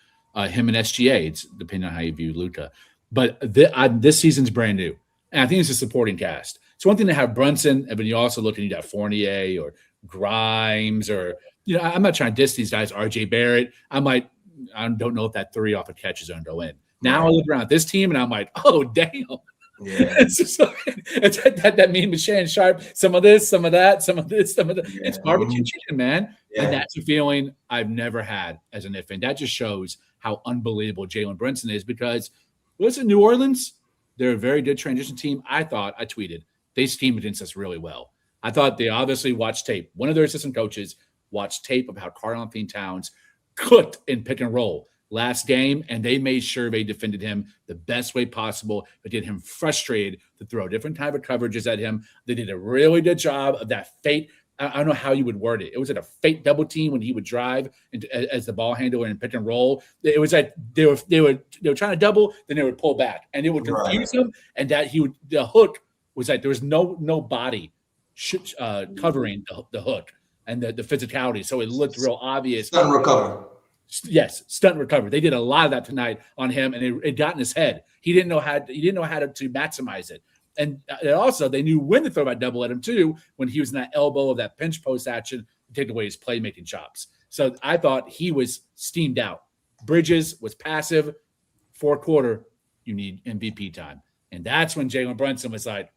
Him and SGA, it's depending on how you view Luka. But this season's brand new, and I think it's a supporting cast. It's one thing to have Brunson, and then you also look and you got Fournier or Grimes, or I'm not trying to diss these guys. RJ Barrett, I don't know if that 3 off a catch is going to go in. Now I look around at this team and I'm like, oh damn. Yeah. it's that meme with Shannon Sharp. Some of this, some of that, some of this, some of that. Yeah. It's barbecue chicken, man. Yeah. And that's a feeling I've never had as an Knicks fan. That just shows how unbelievable Jalen Brunson is, because listen, New Orleans, they're a very good transition team. I tweeted, they schemed against us really well. I thought they obviously watched tape. One of their assistant coaches watched tape of how Karl-Anthony Towns cooked in pick and roll last game, and they made sure they defended him the best way possible, but did him frustrated to throw different type of coverages at him. They did a really good job of that fake. I don't know how you would word it. It was like a fake double team when he would drive as the ball handler and pick and roll. It was like they were trying to double, then they would pull back, and it would confuse him. And that the hook was like there was no body covering the hook and the physicality, so it looked real obvious. Stunt recover. Yes, stunt recover. They did a lot of that tonight on him, and it got in his head. He didn't know how to maximize it. And also, they knew when to throw that double at him, too, when he was in that elbow of that pinch post action to take away his playmaking chops. So I thought he was steamed out. Bridges was passive. Fourth quarter, you need MVP time. And that's when Jalen Brunson was like,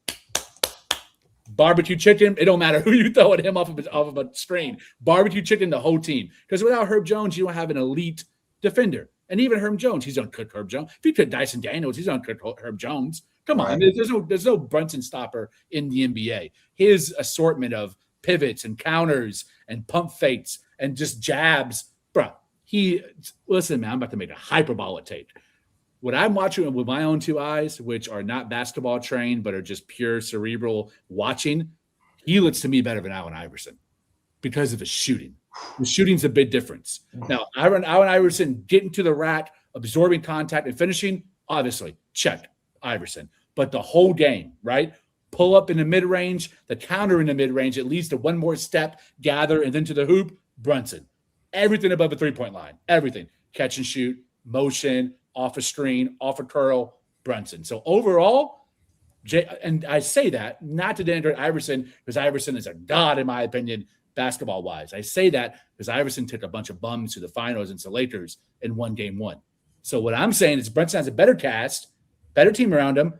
barbecue chicken. It don't matter who you throw at him off of a screen. Barbecue chicken, the whole team. Because without Herb Jones, you don't have an elite defender. And even Herb Jones, he's going to cook Herb Jones. If you put Dyson Daniels, he's going to cook Herb Jones. Come on, there's no Brunson stopper in the NBA. His assortment of pivots and counters and pump fakes and just jabs, bro. Listen, man, I'm about to make a hyperbolic take. What I'm watching with my own 2 eyes, which are not basketball trained but are just pure cerebral watching, he looks to me better than Allen Iverson because of the shooting. The shooting's a big difference. Now, Allen Iverson getting to the rack, absorbing contact, and finishing, obviously, check. Iverson, but the whole game, right? Pull up in the mid-range, the counter in the mid-range, at least a one more step, gather, and then to the hoop, Brunson. Everything above the 3-point line, everything. Catch and shoot, motion, off a screen, off a curl, Brunson. So overall, and I say that not to denigrate Iverson, because Iverson is a god, in my opinion, basketball-wise. I say that because Iverson took a bunch of bums to the finals against the Lakers and won game 1. So what I'm saying is Brunson has a better cast, better team around him.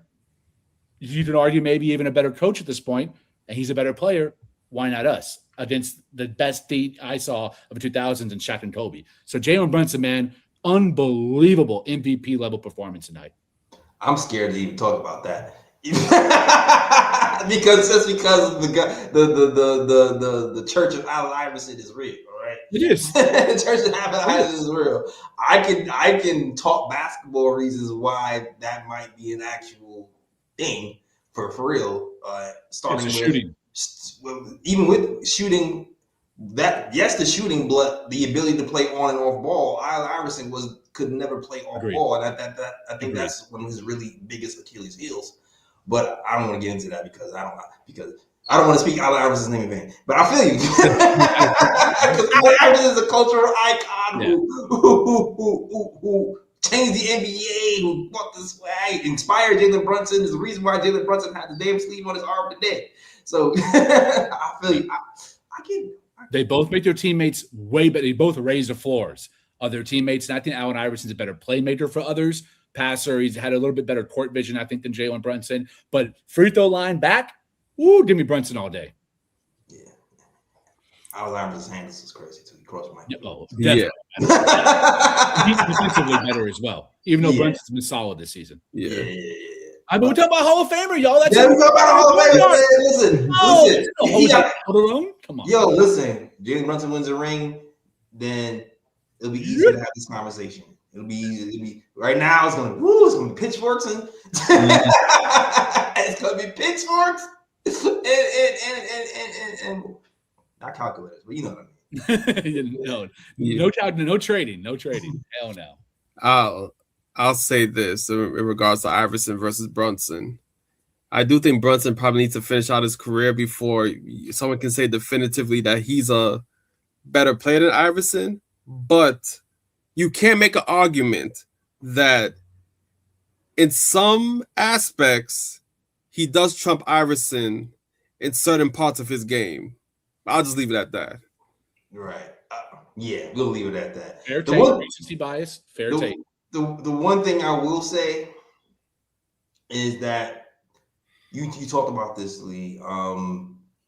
You can argue maybe even a better coach at this point, and he's a better player. Why not us against the best team I saw of the 2000s and Shaq and Kobe? So Jalen Brunson, man, unbelievable MVP level performance tonight. I'm scared to even talk about that. because the Church of Allen Iverson is real, all right? It is. The Church of Allen Iverson is real. I can talk basketball reasons why that might be an actual thing for real. Starting with shooting, even with shooting. That the shooting, but the ability to play on and off ball. Allen Iverson could never play off ball, and I think that's one of his really biggest Achilles heels. But I don't want to get into that because I don't want to speak Allen Iverson's name in vain. But I feel you because Allen Iverson is a cultural icon who changed the NBA, who brought the swag, inspired Jalen Brunson. Is the reason why Jalen Brunson had the damn sleeve on his arm today. So I feel you. I get. They both make their teammates way better. They both raise the floors of their teammates. And I think Allen Iverson's a better playmaker for others. Passer, he's had a little bit better court vision, I think, than Jalen Brunson. But free throw line back, give me Brunson all day. Yeah. Allen Iverson's handles is crazy too. He crossed my he's defensively better as well, even though Brunson's been solid this season. Yeah. I mean, we're talking about Hall of Famer, y'all. That's we're talking about Hall of Famer. Listen. Come on. Yo, listen. Jalen Brunson wins a ring, then it'll be easy to have this conversation. It'll be easy. It'll be right now. It's gonna be pitchforks and it's gonna be pitchforks and not calculators, but you know what I mean. No trading. Hell no. I'll say this in regards to Iverson versus Brunson. I do think Brunson probably needs to finish out his career before someone can say definitively that he's a better player than Iverson. But you can't make an argument that in some aspects he does trump Iverson in certain parts of his game. I'll just leave it at that. Right. We'll leave it at that. Fair take. Recency bias. Fair take. The one thing I will say is that you talked about this, Lee.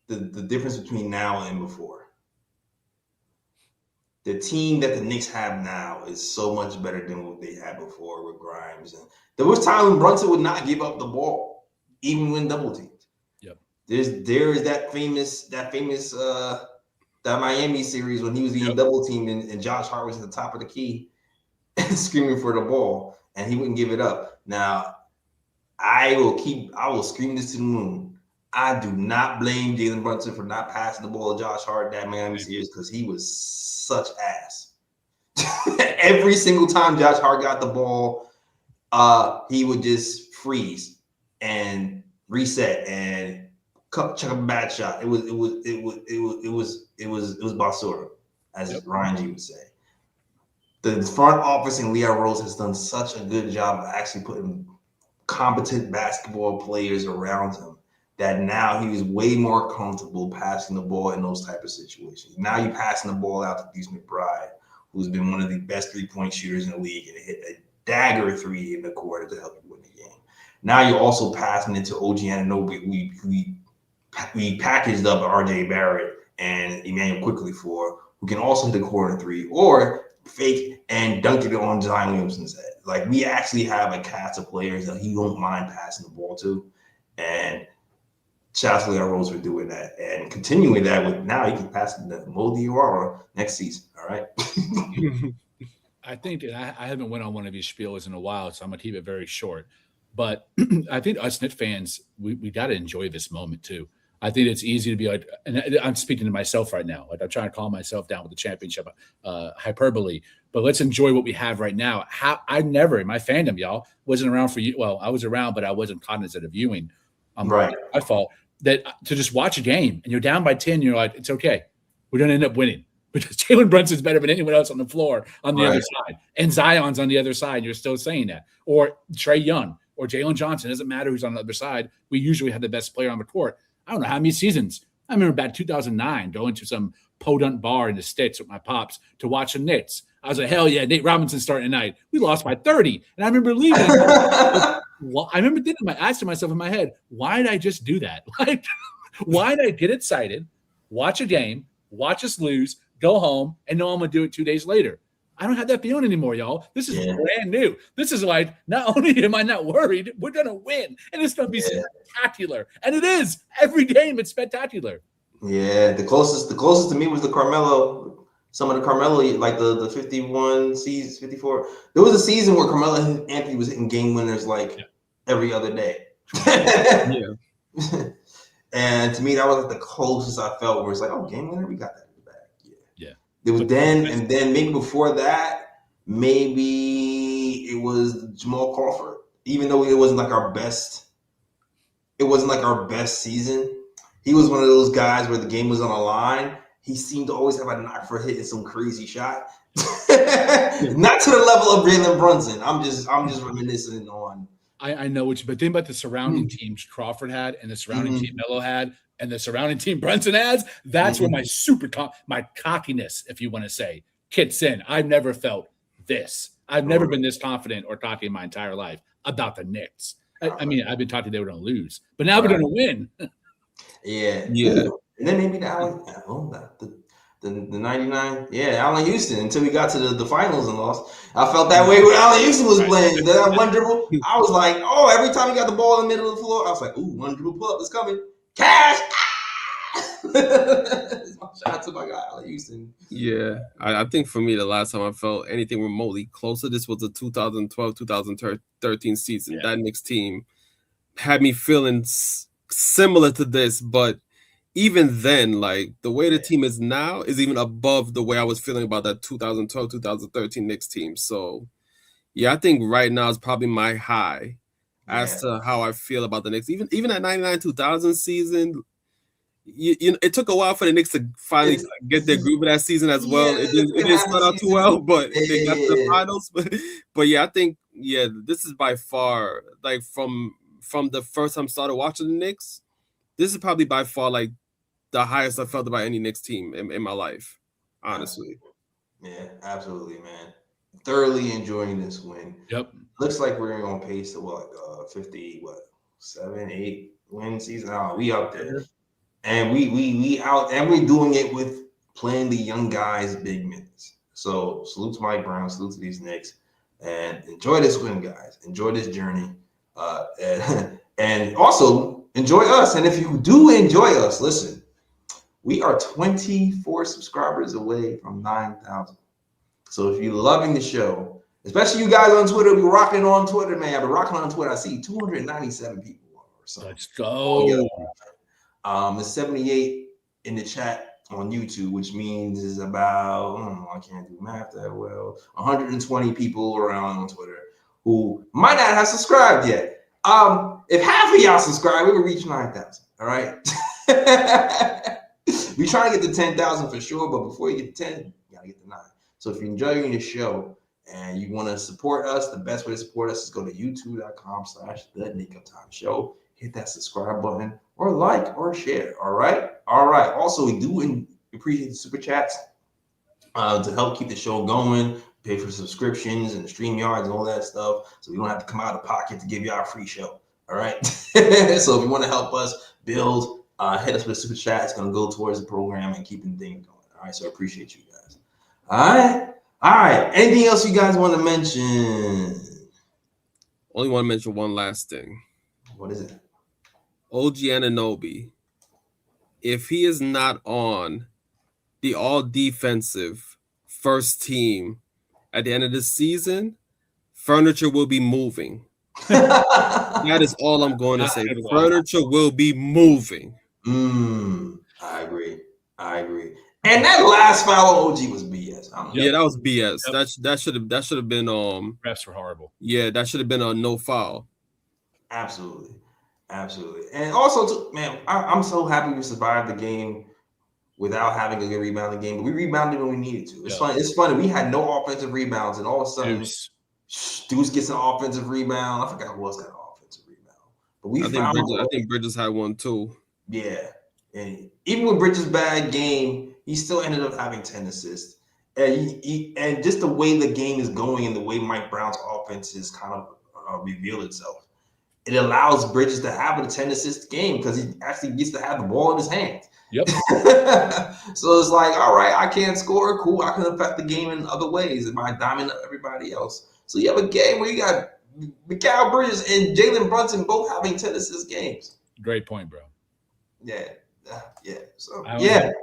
The difference between now and before. The team that the Knicks have now is so much better than what they had before with Grimes. And there was time when Brunson would not give up the ball, even when double teamed. Yep. There is that famous that Miami series when he was being double teamed and Josh Hart was at the top of the key screaming for the ball and he wouldn't give it up. Now I will scream this to the moon. I do not blame Jalen Brunson for not passing the ball to Josh Hart that Miami series because he was such ass. Every single time Josh Hart got the ball, he would just freeze and reset and chuck a bad shot. It was basura, as Ryan G would say. The front office in Leon Rose has done such a good job of actually putting competent basketball players around him that now he is way more comfortable passing the ball in those type of situations. Now you're passing the ball out to Deuce McBride, who's been one of the best three-point shooters in the league and hit a dagger three in the quarter to help you win the game. Now you're also passing it to OG Anunoby. We packaged up RJ Barrett and Emmanuel Quickly for, who can also hit the corner three or fake and dunk it on Zion Williamson's head. Like, we actually have a cast of players that he won't mind passing the ball to. And shout out to Leon Rose for doing that and continuing that with now he can pass it to Mo Diawara next season. All right. I think I haven't went on one of these spiels in a while, so I'm gonna keep it very short. But I think us Knicks fans, we got to enjoy this moment too. I think it's easy to be like, and I'm speaking to myself right now. Like, I'm trying to calm myself down with the championship hyperbole, but let's enjoy what we have right now. I never, in my fandom, y'all, wasn't around for you. Well, I was around, but I wasn't cognizant of viewing. Right. My fault. That to just watch a game and you're down by 10, you're like, it's okay. We're going to end up winning. because Jalen Brunson's better than anyone else on the floor on the Right. other side. And Zion's on the other side. You're still saying that. Or Trae Young or Jalen Johnson. It doesn't matter who's on the other side. We usually have the best player on the court. I don't know how many seasons. I remember back 2009 going to some podunk bar in the sticks with my pops to watch the Knicks. I was like, hell yeah, Nate Robinson starting tonight. We lost by 30. And I remember leaving. Well, I remember asking myself in my head, why did I just do that? Like, why did I get excited, watch a game, watch us lose, go home, and know I'm going to do it 2 days later? I don't have that feeling anymore, y'all. This is brand new. This is like, not only am I not worried, we're going to win. And it's going to be spectacular. And it is. Every game, it's spectacular. Yeah, the closest to me was the Carmelo. Some of the Carmelo, like the 51 seasons, 54. There was a season where Carmelo Anthony was hitting game winners like every other day. And to me, that was like the closest I felt where it's like, oh, game winner, we got that in the bag. Yeah. It was then, and then maybe before that, maybe it was Jamal Crawford. Even though it wasn't like our best season. He was one of those guys where the game was on the line. He seemed to always have a knock for hitting some crazy shot. Not to the level of Jalen Brunson. I'm just reminiscing on. I know what you, but think about the surrounding teams Crawford had, and the surrounding team Melo had, and the surrounding team Brunson has. That's where my cockiness, if you want to say, kicks in. I've never felt this. I've never been this confident or cocky in my entire life about the Knicks. I mean, I've been talking they were going to lose, but now we're going to win. Yeah. And then maybe the 99, Allen Houston, until we got to the finals and lost. I felt that way when Allen Houston was playing. That one dribble, I was like, oh, every time he got the ball in the middle of the floor, I was like, ooh, one dribble pull up is coming. Cash! Shout out to my guy, Allen Houston. Yeah, I think for me, the last time I felt anything remotely closer, this was the 2012-2013 season. That Knicks team had me feeling similar to this, but even then, like the way the team is now is even above the way I was feeling about that 2012-2013 Knicks team. So, yeah, I think right now is probably my high as to how I feel about the Knicks. Even that 99-2000 season, it took a while for the Knicks to finally get their groove of that season as well. It didn't start out too well, but they got to the finals. But yeah, I think this is by far, like from the first time I started watching the Knicks, this is probably by far like the highest I felt about any Knicks team in my life, honestly. Yeah, absolutely, man. Thoroughly enjoying this win. Yep. Looks like we're on pace to 7, 8 win season. Oh, we out there. And we out, and we're doing it with playing the young guys big minutes. So salute to Mike Brown, salute to these Knicks, and enjoy this win, guys. Enjoy this journey. And also enjoy us. And if you do enjoy us, listen, we are 24 subscribers away from 9,000. So if you're loving the show, especially you guys on Twitter, we're rocking on Twitter, man. I've been rocking on Twitter. I see 297 people or something. Let's go. It's 78 in the chat on YouTube, which means is about, I can't do math that well, 120 people around on Twitter who might not have subscribed yet. If half of y'all subscribe, we will reach 9,000. All right. We trying to get to 10,000 for sure, but before you get to 10, you gotta get to 9. So if you're enjoying the show and you want to support us, the best way to support us is go to youtube.com/The Nick of Time Show. Hit that subscribe button or like or share. All right. Also, we do appreciate the super chats to help keep the show going. Pay for subscriptions and the StreamYards and all that stuff, so we don't have to come out of pocket to give y'all a free show. All right. So if you want to help us build, hit us with a super chat. It's going to go towards the program and keeping things going. All right. So I appreciate you guys. All right. Anything else you guys want to mention? Only want to mention one last thing. What is it? OG Anunoby. If he is not on the all-defensive first team at the end of the season, furniture will be moving. That is all I'm going to say. Furniture will be moving. I agree. And that last foul on OG was BS. Yeah, that was BS. Yep. That should have been refs were horrible. Yeah, that should have been a no foul. Absolutely. And also, man, I'm so happy we survived the game without having a good rebounding game, but we rebounded when we needed to. It's Yeah. fun. It's funny. We had no offensive rebounds, and all of a sudden, Deuce gets an offensive rebound. I forgot who else got an offensive rebound, but we I found. think Bridges had one too. Yeah, and even with Bridges' bad game, he still ended up having 10 assists. And and just the way the game is going and the way Mike Brown's offense is kind of revealed itself, it allows Bridges to have a 10 assist game because he actually gets to have the ball in his hands. Yep. So it's like, all right, I can't score. Cool. I can affect the game in other ways by diming up everybody else. So you have a game where you got Mikal Bridges and Jalen Brunson both having 10 assist games. Great point, bro. Yeah. So, I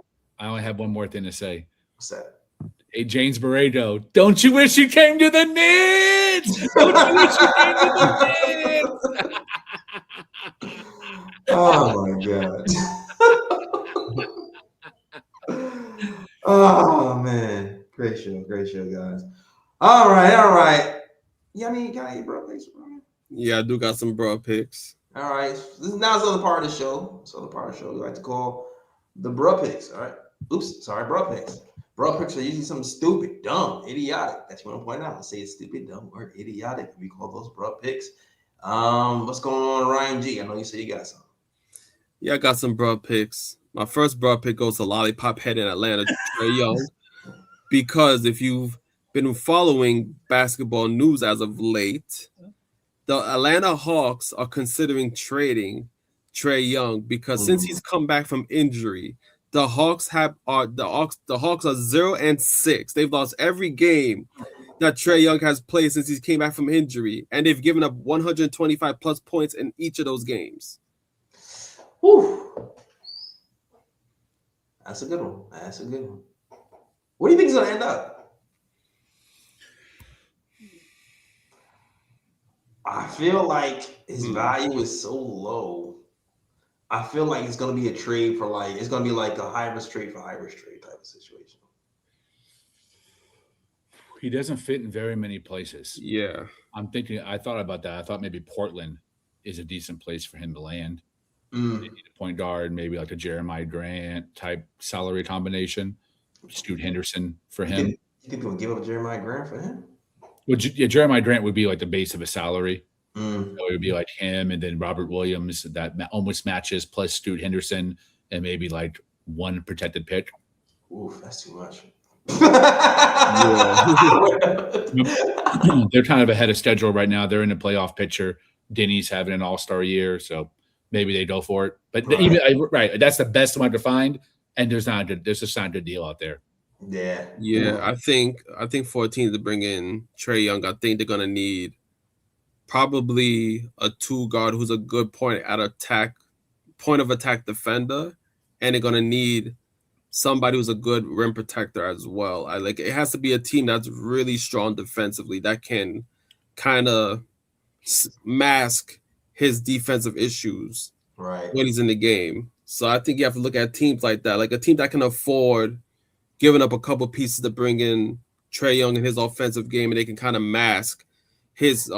only have one more thing to say. What's that? Hey, James Barreto, don't you wish you came to the Knicks? Don't you wish you came to the Knicks? Oh, my God. Oh, man. Great show, guys. All right. You got any bro picks, bro? Yeah, I do got some bro picks. All right. Now's the other part of the show. So the part of the show we like to call the bro picks. All right. Oops. Sorry, bro picks. Bro picks are usually something stupid, dumb, idiotic. That's what I'm pointing out. Let's say it's stupid, dumb, or idiotic. We call those bro picks. What's going on, Ryan G? I know you say you got some. Yeah, I got some bro picks. My first bro pick goes to Lollipop Head in Atlanta, Trae Young. Because if you've been following basketball news as of late, the Atlanta Hawks are considering trading Trae Young because since he's come back from injury, the Hawks are 0-6. They've lost every game that Trae Young has played since he came back from injury, and they've given up 125 plus points in each of those games. Whew. That's a good one. What do you think is going to end up? I feel like his value is so low. I feel like it's going to be a trade for it's going to be like a Ivers trade for Ivers trade type of situation. He doesn't fit in very many places. Yeah. I thought about that. I thought maybe Portland is a decent place for him to land. Maybe a point guard, maybe like a Jeremiah Grant type salary combination. Scoot Henderson for him. You think they'll give up Jeremiah Grant for him? Well, Jeremiah Grant would be like the base of a salary. So it would be like him and then Robert Williams that almost matches plus Scoot Henderson and maybe like one protected pick. Oof, that's too much. They're kind of ahead of schedule right now. They're in the playoff picture. Denny's having an all-star year, so maybe they go for it. But that's the best one to find. And there's just not a good deal out there. Yeah. I think for a team to bring in Trae Young, I think they're gonna need probably a two guard who's a good point of attack defender, and they're gonna need somebody who's a good rim protector as well. It has to be a team that's really strong defensively that can kind of mask his defensive issues when he's in the game. So I think you have to look at teams like that, like a team that can afford giving up a couple pieces to bring in Trae Young in his offensive game, and they can kind of mask his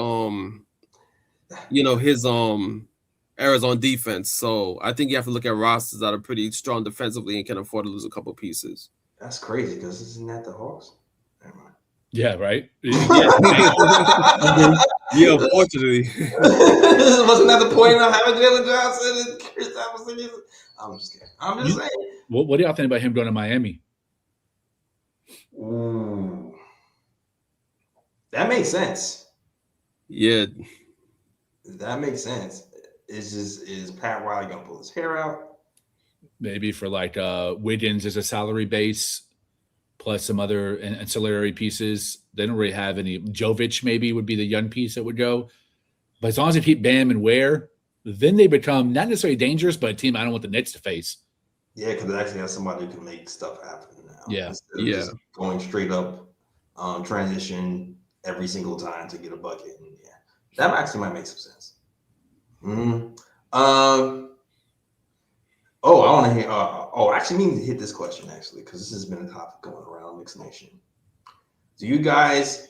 errors on defense. So I think you have to look at rosters that are pretty strong defensively and can afford to lose a couple pieces. That's crazy because isn't that the Hawks? Never mind. Yeah, right. Yeah, unfortunately. Wasn't that the point of having Jalen Johnson and Kristaps Porzingis? I'm just kidding. I'm just saying. What do y'all think about him going to Miami? Ooh. That makes sense. Yeah. That makes sense. Is Pat Riley gonna pull his hair out? Maybe for like Wiggins as a salary base, plus some other ancillary pieces. They don't really have any. Jovic maybe would be the young piece that would go. But as long as they keep Bam and Ware, then they become not necessarily dangerous, but a team I don't want the Knicks to face. Yeah, because they actually have somebody who can make stuff happen now. Yeah. Instead of just going straight up transition every single time to get a bucket. And yeah, that actually might make some sense. I want to hear. I actually need to hit this question actually because this has been a topic going around Knicks Nation. Do you guys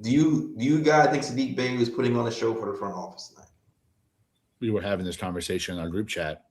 think Saddiq Bey was putting on a show for the front office tonight? We were having this conversation in our group chat.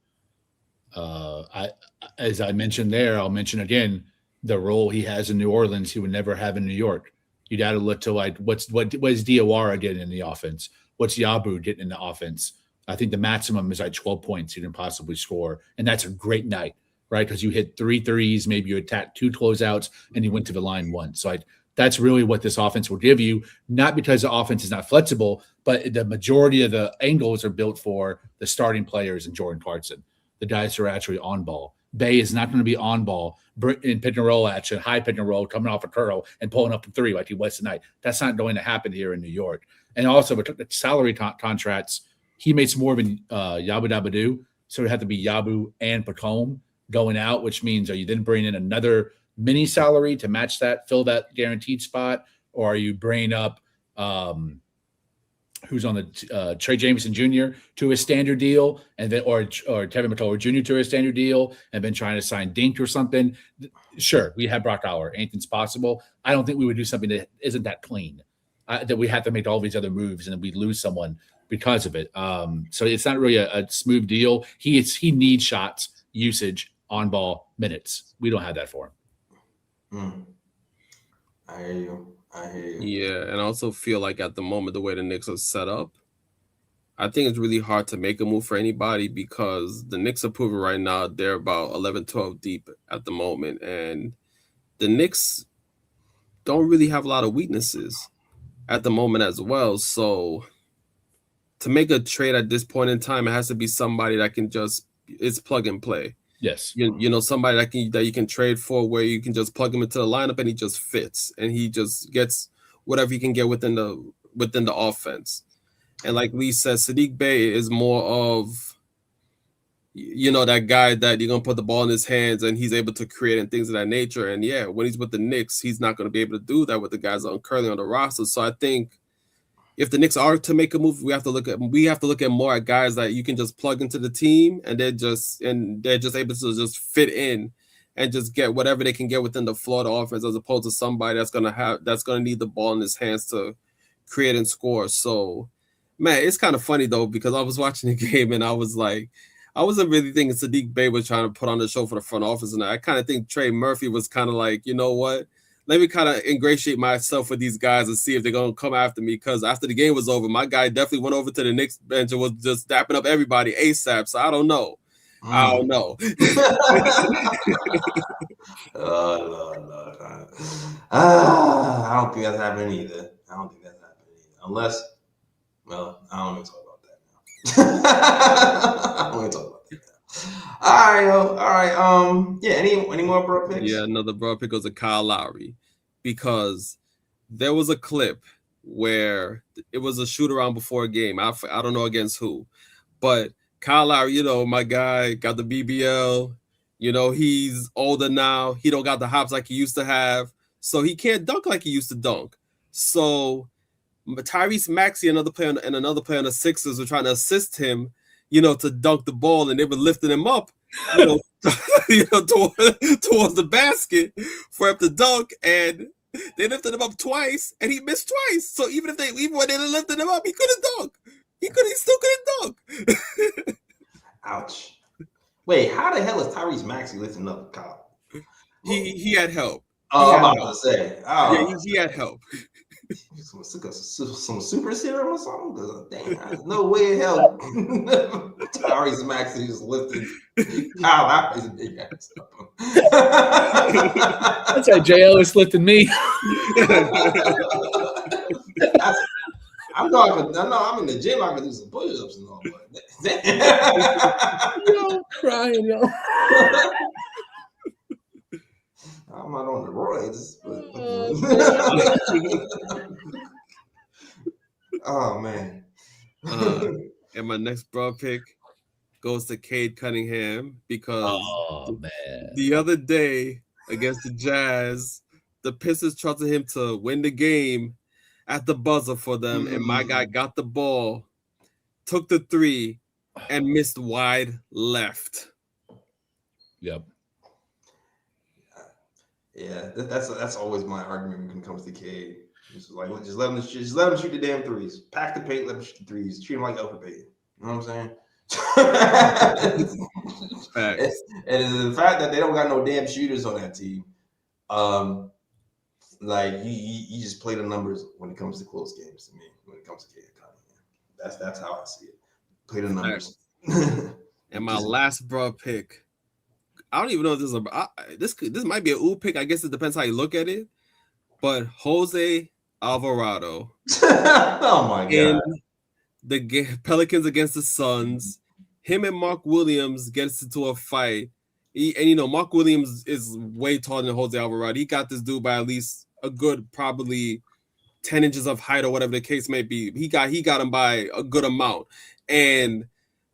As I mentioned there, I'll mention again the role he has in New Orleans. He would never have in New York. You'd have to look to like what is Diawara getting in the offense? What's Yabu getting in the offense? I think the maximum is like 12 points you can possibly score, and that's a great night, right? Because you hit 3 threes, maybe you attack 2 closeouts, and you went to the line once. So that's really what this offense will give you, not because the offense is not flexible, but the majority of the angles are built for the starting players and Jordan Clarkson, the guys who are actually on ball. Bay is not going to be on ball in pick and roll action, high pick and roll, coming off a curl and pulling up a 3 like he was tonight. That's not going to happen here in New York. And also, with the salary contracts, he makes more than Yabu Dabadoo, so it had to be Yabu and Pacome going out, which means are you then bringing in another mini salary to match that, fill that guaranteed spot, or are you bringing up who's on the Trey Jameson Jr. to a standard deal, and then or Tevin McCullough Jr. to a standard deal, and then trying to sign Dink or something? Sure, we have Brock Aller. Anything's possible. I don't think we would do something that isn't that clean. That we have to make all these other moves, and then we lose someone because of it. So it's not really a smooth deal. He needs shots, usage, on ball, minutes. We don't have that for him. I hear you. Yeah, and I also feel like at the moment, the way the Knicks are set up, I think it's really hard to make a move for anybody because the Knicks are proving right now they're about 11, 12 deep at the moment. And the Knicks don't really have a lot of weaknesses at the moment as well. So to make a trade at this point in time, it has to be somebody that can it's plug and play. Yes. You know, somebody that you can trade for where you can just plug him into the lineup and he just fits and he just gets whatever he can get within the offense. And like Lee says, Saddiq Bey is more of, you know, that guy that you're going to put the ball in his hands and he's able to create and things of that nature. And yeah, when he's with the Knicks, he's not going to be able to do that with the guys currently on the roster. So I think if the Knicks are to make a move, we have to look at more at guys that you can just plug into the team and they're just able to just fit in and just get whatever they can get within the Florida offense, as opposed to somebody that's gonna need the ball in his hands to create and score. So, man, it's kind of funny though, because I was watching the game and I was like, I wasn't really thinking Saddiq Bey was trying to put on the show for the front office, and I kind of think Trey Murphy was kind of like, you know what? Let me kind of ingratiate myself with these guys and see if they're going to come after me. Because after the game was over, my guy definitely went over to the Knicks bench and was just dapping up everybody ASAP. So I don't know. I don't know. I don't think that's happening either. Unless, well, I don't even talk about that now. I don't even talk about that now. All right. Yeah. Any more broad picks? Yeah, another broad pick was a Kyle Lowry, because there was a clip where it was a shoot around before a game. I don't know against who, but Kyle Lowry, you know, my guy got the BBL. You know, he's older now. He don't got the hops like he used to have, so he can't dunk like he used to dunk. So Tyrese Maxey, another player on the Sixers, were trying to assist him, you know, to dunk the ball, and they were lifting him up, you know, towards the basket for him to dunk, and they lifted him up twice, and he missed twice. So even when they lifted him up, he couldn't dunk. He still couldn't dunk. Ouch. Wait, how the hell is Tyrese Maxey lifting up Kyle? He had help. I'm about to say. Yeah, he had help. Some super serum or something? Because there's no way in hell Tyrese Maxey is lifting Kyle out his big ass up. That's how J. Ellis lifting me. I'm in the gym. I can do some push-ups and all. Yo, crying, yo. I'm not on the roids. Oh man. And my next broad pick goes to Cade Cunningham, because the other day against the Jazz, the Pistons trusted him to win the game at the buzzer for them, and my guy got the ball, took the three, and missed wide left. Yep. Yeah, that's always my argument when it comes to Cade. Just let him shoot the damn threes. Pack the paint, let him shoot the threes. Treat him like Elfrid Payton. You know what I'm saying? And the fact that they don't got no damn shooters on that team, like you just play the numbers when it comes to close games to me. When it comes to KD, that's how I see it. Play the numbers. And my last broad pick, I don't even know if this might be an ooh pick. I guess it depends how you look at it. But Jose Alvarado. Oh my god! In the Pelicans against the Suns, him and Mark Williams gets into a fight. Mark Williams is way taller than Jose Alvarado. He got this dude by at least a good, probably 10 inches of height or whatever the case may be. He got him by a good amount. And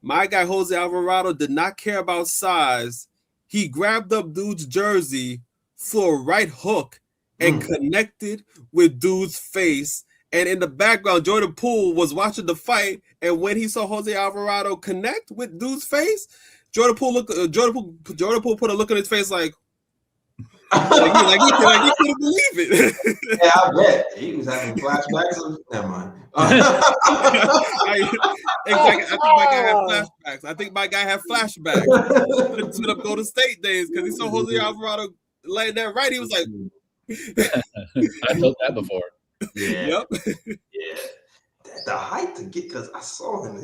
my guy Jose Alvarado did not care about size. He grabbed up dude's jersey for a right hook and connected with dude's face. And in the background, Jordan Poole was watching the fight. And when he saw Jose Alvarado connect with dude's face, Jordan Poole put a look on his face like he couldn't believe it. Yeah, I bet he was having flashbacks. Never mind. I think my guy had flashbacks to the Golden State days because he saw Jose Alvarado laying there right. He was like, I felt that before. Yeah. Yep. Yeah. The height to get, because I saw him.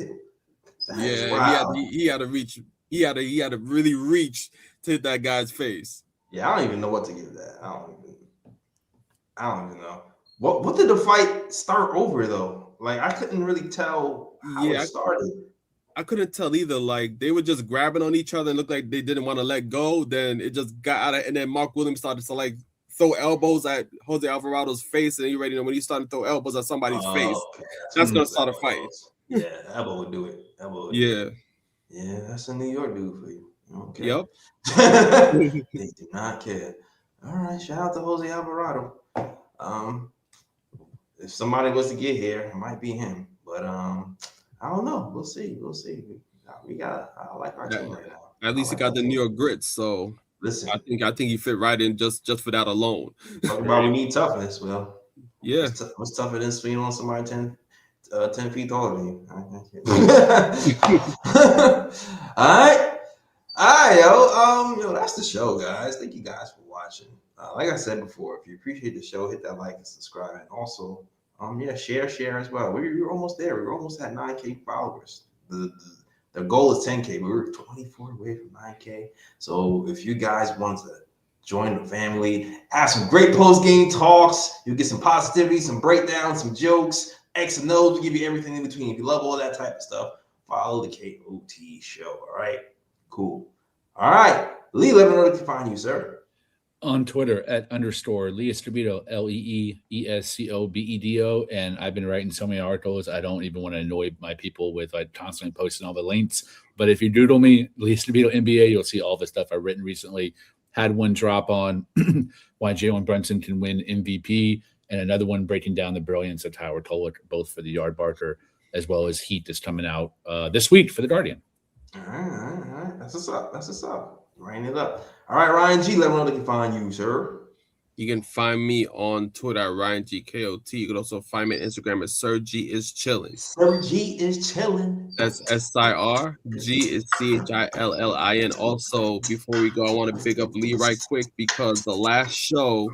He had to reach. He had to really reach to hit that guy's face. Yeah, I don't even know what to give that. I don't even know. What did the fight start over though? Like I couldn't really tell how it started. I couldn't tell either. Like they were just grabbing on each other and looked like they didn't want to let go. Then it just got out of, and then Mark Williams started to like throw elbows at Jose Alvarado's face, and you already know when he started to throw elbows at somebody's face, that's gonna start a fight. Yeah, elbow would do it. Yeah, that's a New York dude for you. Okay. Yep. They do not care. All right, shout out to Jose Alvarado. If somebody was to get here, it might be him. But I don't know. We'll see. I like our team right now. At least he got the New York grits, so listen. I think he fit right in just for that alone. Talk about we need toughness. Well, yeah. What's tougher than swinging on somebody 10 feet taller than you? All right, yo, that's the show, guys. Thank you guys for watching. Like I said before, if you appreciate the show, hit that like and subscribe, and also, share as well. We're almost there. We're almost at 9K followers. The goal is 10K, but we're 24 away from 9K. So if you guys want to join the family, have some great post-game talks, you'll get some positivity, some breakdowns, some jokes, X and O's. We'll give you everything in between. If you love all that type of stuff, follow the KOT show. All right. Cool. All right. Lee, let me know if you find you, sir. On Twitter @_Lee Escobedo, LeeEscobedo. And I've been writing so many articles. I don't even want to annoy my people with like constantly posting all the links. But if you doodle me, Lee Escobedo NBA, you'll see all the stuff I've written recently. Had one drop on why Jalen Brunson can win MVP, and another one breaking down the brilliance of Howard Tollick, both for the Yard Barker as well as Heat that's coming out this week for the Guardian. All right. That's what's up. Writing it up. All right, Ryan G, let me know they can find you, sir. You can find me on Twitter at RyanGKOT. You can also find me on Instagram at Sir G is Chillin'. Sir G is chilling. That's SIR. G is CHILLIN. Also, before we go, I want to pick up Lee right quick because the last show,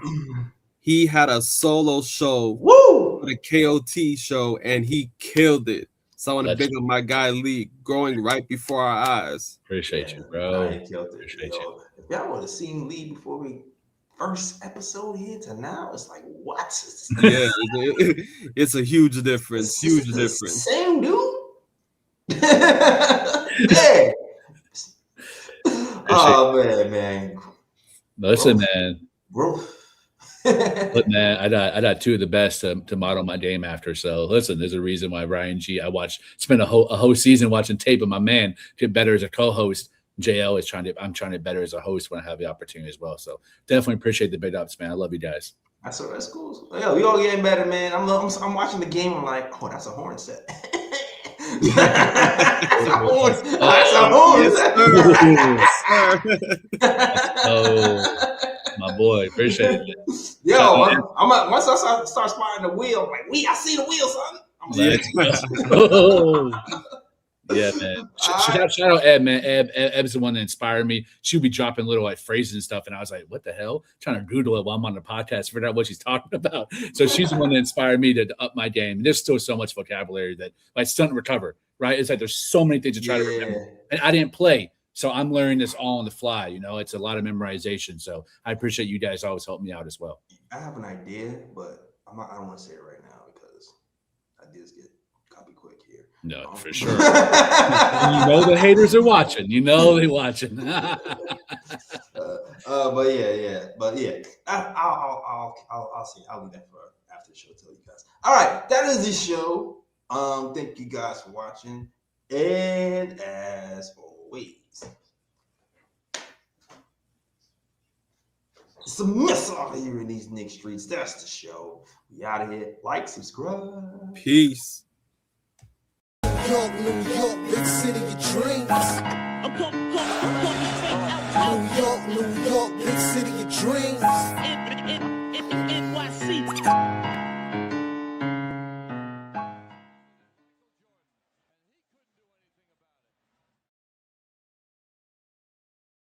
he had a solo show for the KOT show, and he killed it. So I want to pick up my guy Lee, growing right before our eyes. Appreciate you, bro. Appreciate you. If y'all would have seen Lee before we first episode here to now, it's like, what? Yeah, it's a huge difference. Same dude. Yeah. Oh man. Listen, man. Bro. But man, I got two of the best to model my game after. So listen, there's a reason why Ryan G. Spent a whole season watching tape of my man get better as a co-host. JL is I'm trying to get better as a host when I have the opportunity as well. So definitely appreciate the big ups, man. I love you guys. That's cool. Yeah, we all getting better, man. I'm watching the game. I'm like, oh, that's a horn set. That's a horn set. Oh, my boy, appreciate it. Yo, once I start spotting the wheel, I'm like, I see the wheel, son. I'm like, Yeah, man. Shout out Eb, man. Eb's the one that inspired me. She would be dropping little like phrases and stuff, and I was like, "What the hell?" Trying to Google it while I'm on the podcast, figure out what she's talking about. So she's the one that inspired me to up my game. There's still so much vocabulary that like stunt recover, right? It's like there's so many things to try to remember, and I didn't play, so I'm learning this all on the fly. You know, it's a lot of memorization. So I appreciate you guys always helping me out as well. I have an idea, but I don't want to say it right now because ideas get copy quick here. No, for sure. And you know the haters are watching. You know they're watching. But yeah. I'll see. I'll do that for after the show. Tell you guys. All right, that is the show. Thank you guys for watching, and as always, it's a mess out here in these Knicks streets. That's the show. We out of here. Like, subscribe. Peace. York, New York, big city of dreams. New York, big city of dreams. NYC.